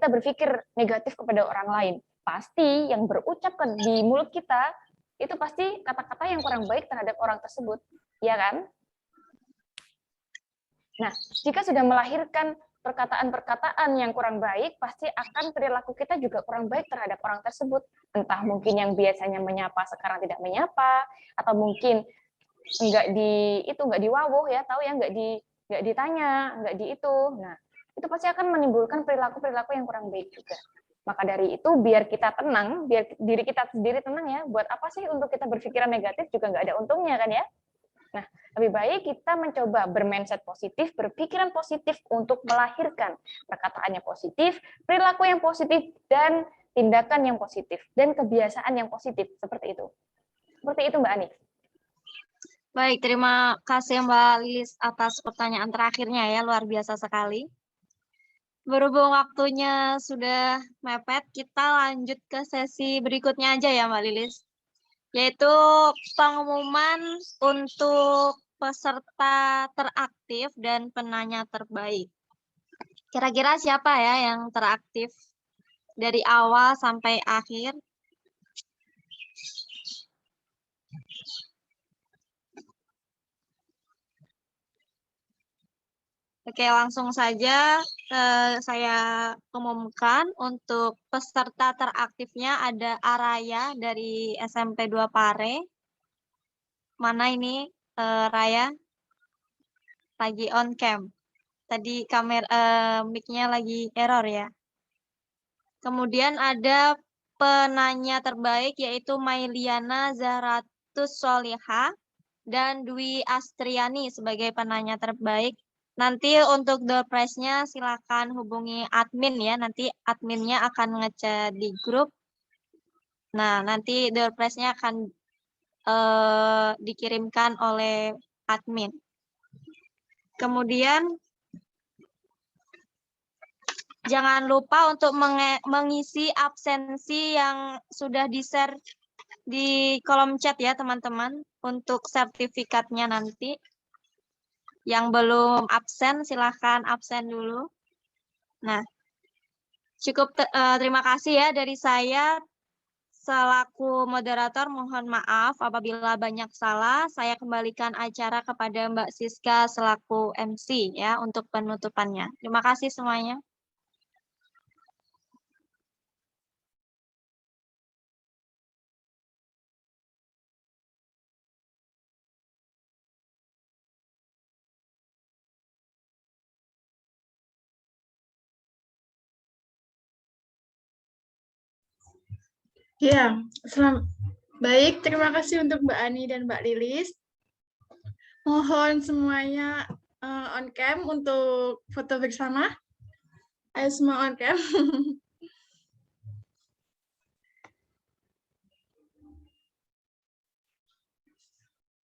Speaker 2: berpikir negatif kepada orang lain, pasti yang berucapkan di mulut kita itu pasti kata-kata yang kurang baik terhadap orang tersebut, ya kan? Nah, jika sudah melahirkan perkataan-perkataan yang kurang baik, pasti akan perilaku kita juga kurang baik terhadap orang tersebut. Entah mungkin yang biasanya menyapa sekarang tidak menyapa, atau mungkin nggak diwawuh ya, tahu ya, nggak ditanya, nggak di itu. Nah, itu pasti akan menimbulkan perilaku-perilaku yang kurang baik juga. Maka dari itu, biar kita tenang, biar diri kita sendiri tenang ya, buat apa sih untuk kita berpikiran negatif juga nggak ada untungnya kan ya. Nah, lebih baik kita mencoba bermindset positif, berpikiran positif untuk melahirkan perkataan yang positif, perilaku yang positif, dan tindakan yang positif, dan kebiasaan yang positif, seperti itu. Seperti itu, Mbak Ani.
Speaker 3: Baik, terima kasih Mbak Lilis atas pertanyaan terakhirnya ya, luar biasa sekali. Berhubung waktunya sudah mepet, kita lanjut ke sesi berikutnya aja ya Mbak Lilis, yaitu pengumuman untuk peserta teraktif dan penanya terbaik. Kira-kira siapa ya yang teraktif dari awal sampai akhir? Oke, langsung saja saya umumkan untuk peserta teraktifnya ada Araya dari SMP 2 Pare. Mana ini Raya? Lagi on cam. Tadi kamera mic-nya lagi error ya. Kemudian ada penanya terbaik yaitu Mailiana Zahratus Soliha dan Dwi Astriani sebagai penanya terbaik. Nanti untuk door prize-nya silakan hubungi admin ya, nanti adminnya akan ngechat di grup. Nah, nanti door prize-nya akan dikirimkan oleh admin. Kemudian jangan lupa untuk mengisi absensi yang sudah di-share di kolom chat ya teman-teman untuk sertifikatnya nanti. Yang belum absen, silahkan absen dulu. Nah, cukup terima kasih ya dari saya. selaku moderator mohon maaf apabila banyak salah. Saya kembalikan acara kepada Mbak Siska selaku MC ya untuk penutupannya. Terima kasih semuanya.
Speaker 6: Ya, baik. Terima kasih untuk Mbak Ani dan Mbak Lilis. Mohon semuanya on cam untuk foto bersama. Ayo semua on cam.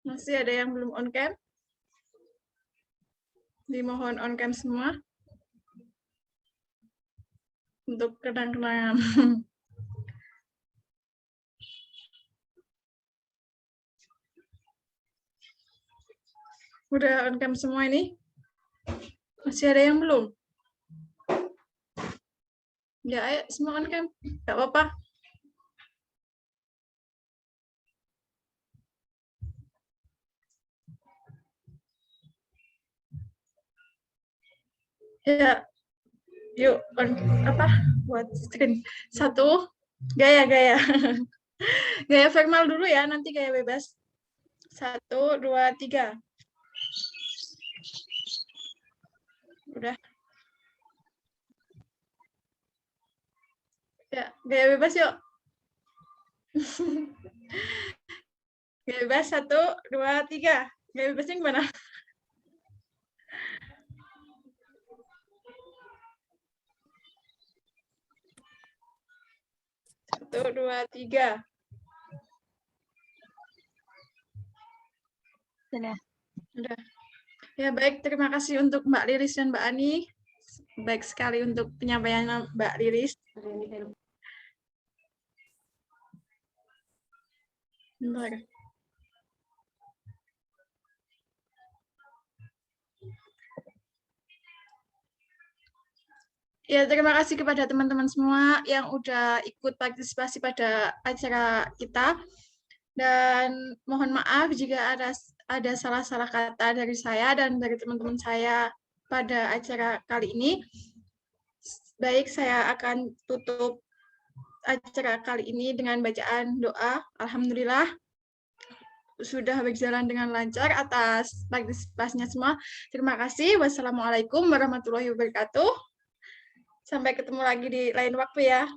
Speaker 6: Masih ada yang belum on cam? Dimohon on cam semua. Untuk kenang-kenangan. Udah on cam semua ini? Masih ada yang belum? Ya, ayo semua on cam. Gak apa-apa. Ya, yuk buat screen. 1, gaya gaya formal dulu ya, nanti gaya bebas. 1, 2, 3. Udah. Ya, gaya bebas yuk. Gaya bebas 1, 2, 3. Gaya bebasnya gimana? Satu, dua, tiga.
Speaker 3: Sudah.
Speaker 6: Udah. Ya baik, terima kasih untuk Mbak Lilis dan Mbak Ani. Baik sekali untuk penyampaian Mbak Lilis. Bentar. Ya, terima kasih kepada teman-teman semua yang udah ikut partisipasi pada acara kita. Dan mohon maaf jika ada salah-salah kata dari saya dan dari teman-teman saya pada acara kali ini. Baik, saya akan tutup acara kali ini dengan bacaan doa. Alhamdulillah sudah berjalan dengan lancar atas partisipasinya semua. Terima kasih. Wassalamualaikum warahmatullahi wabarakatuh. Sampai ketemu lagi di lain waktu ya.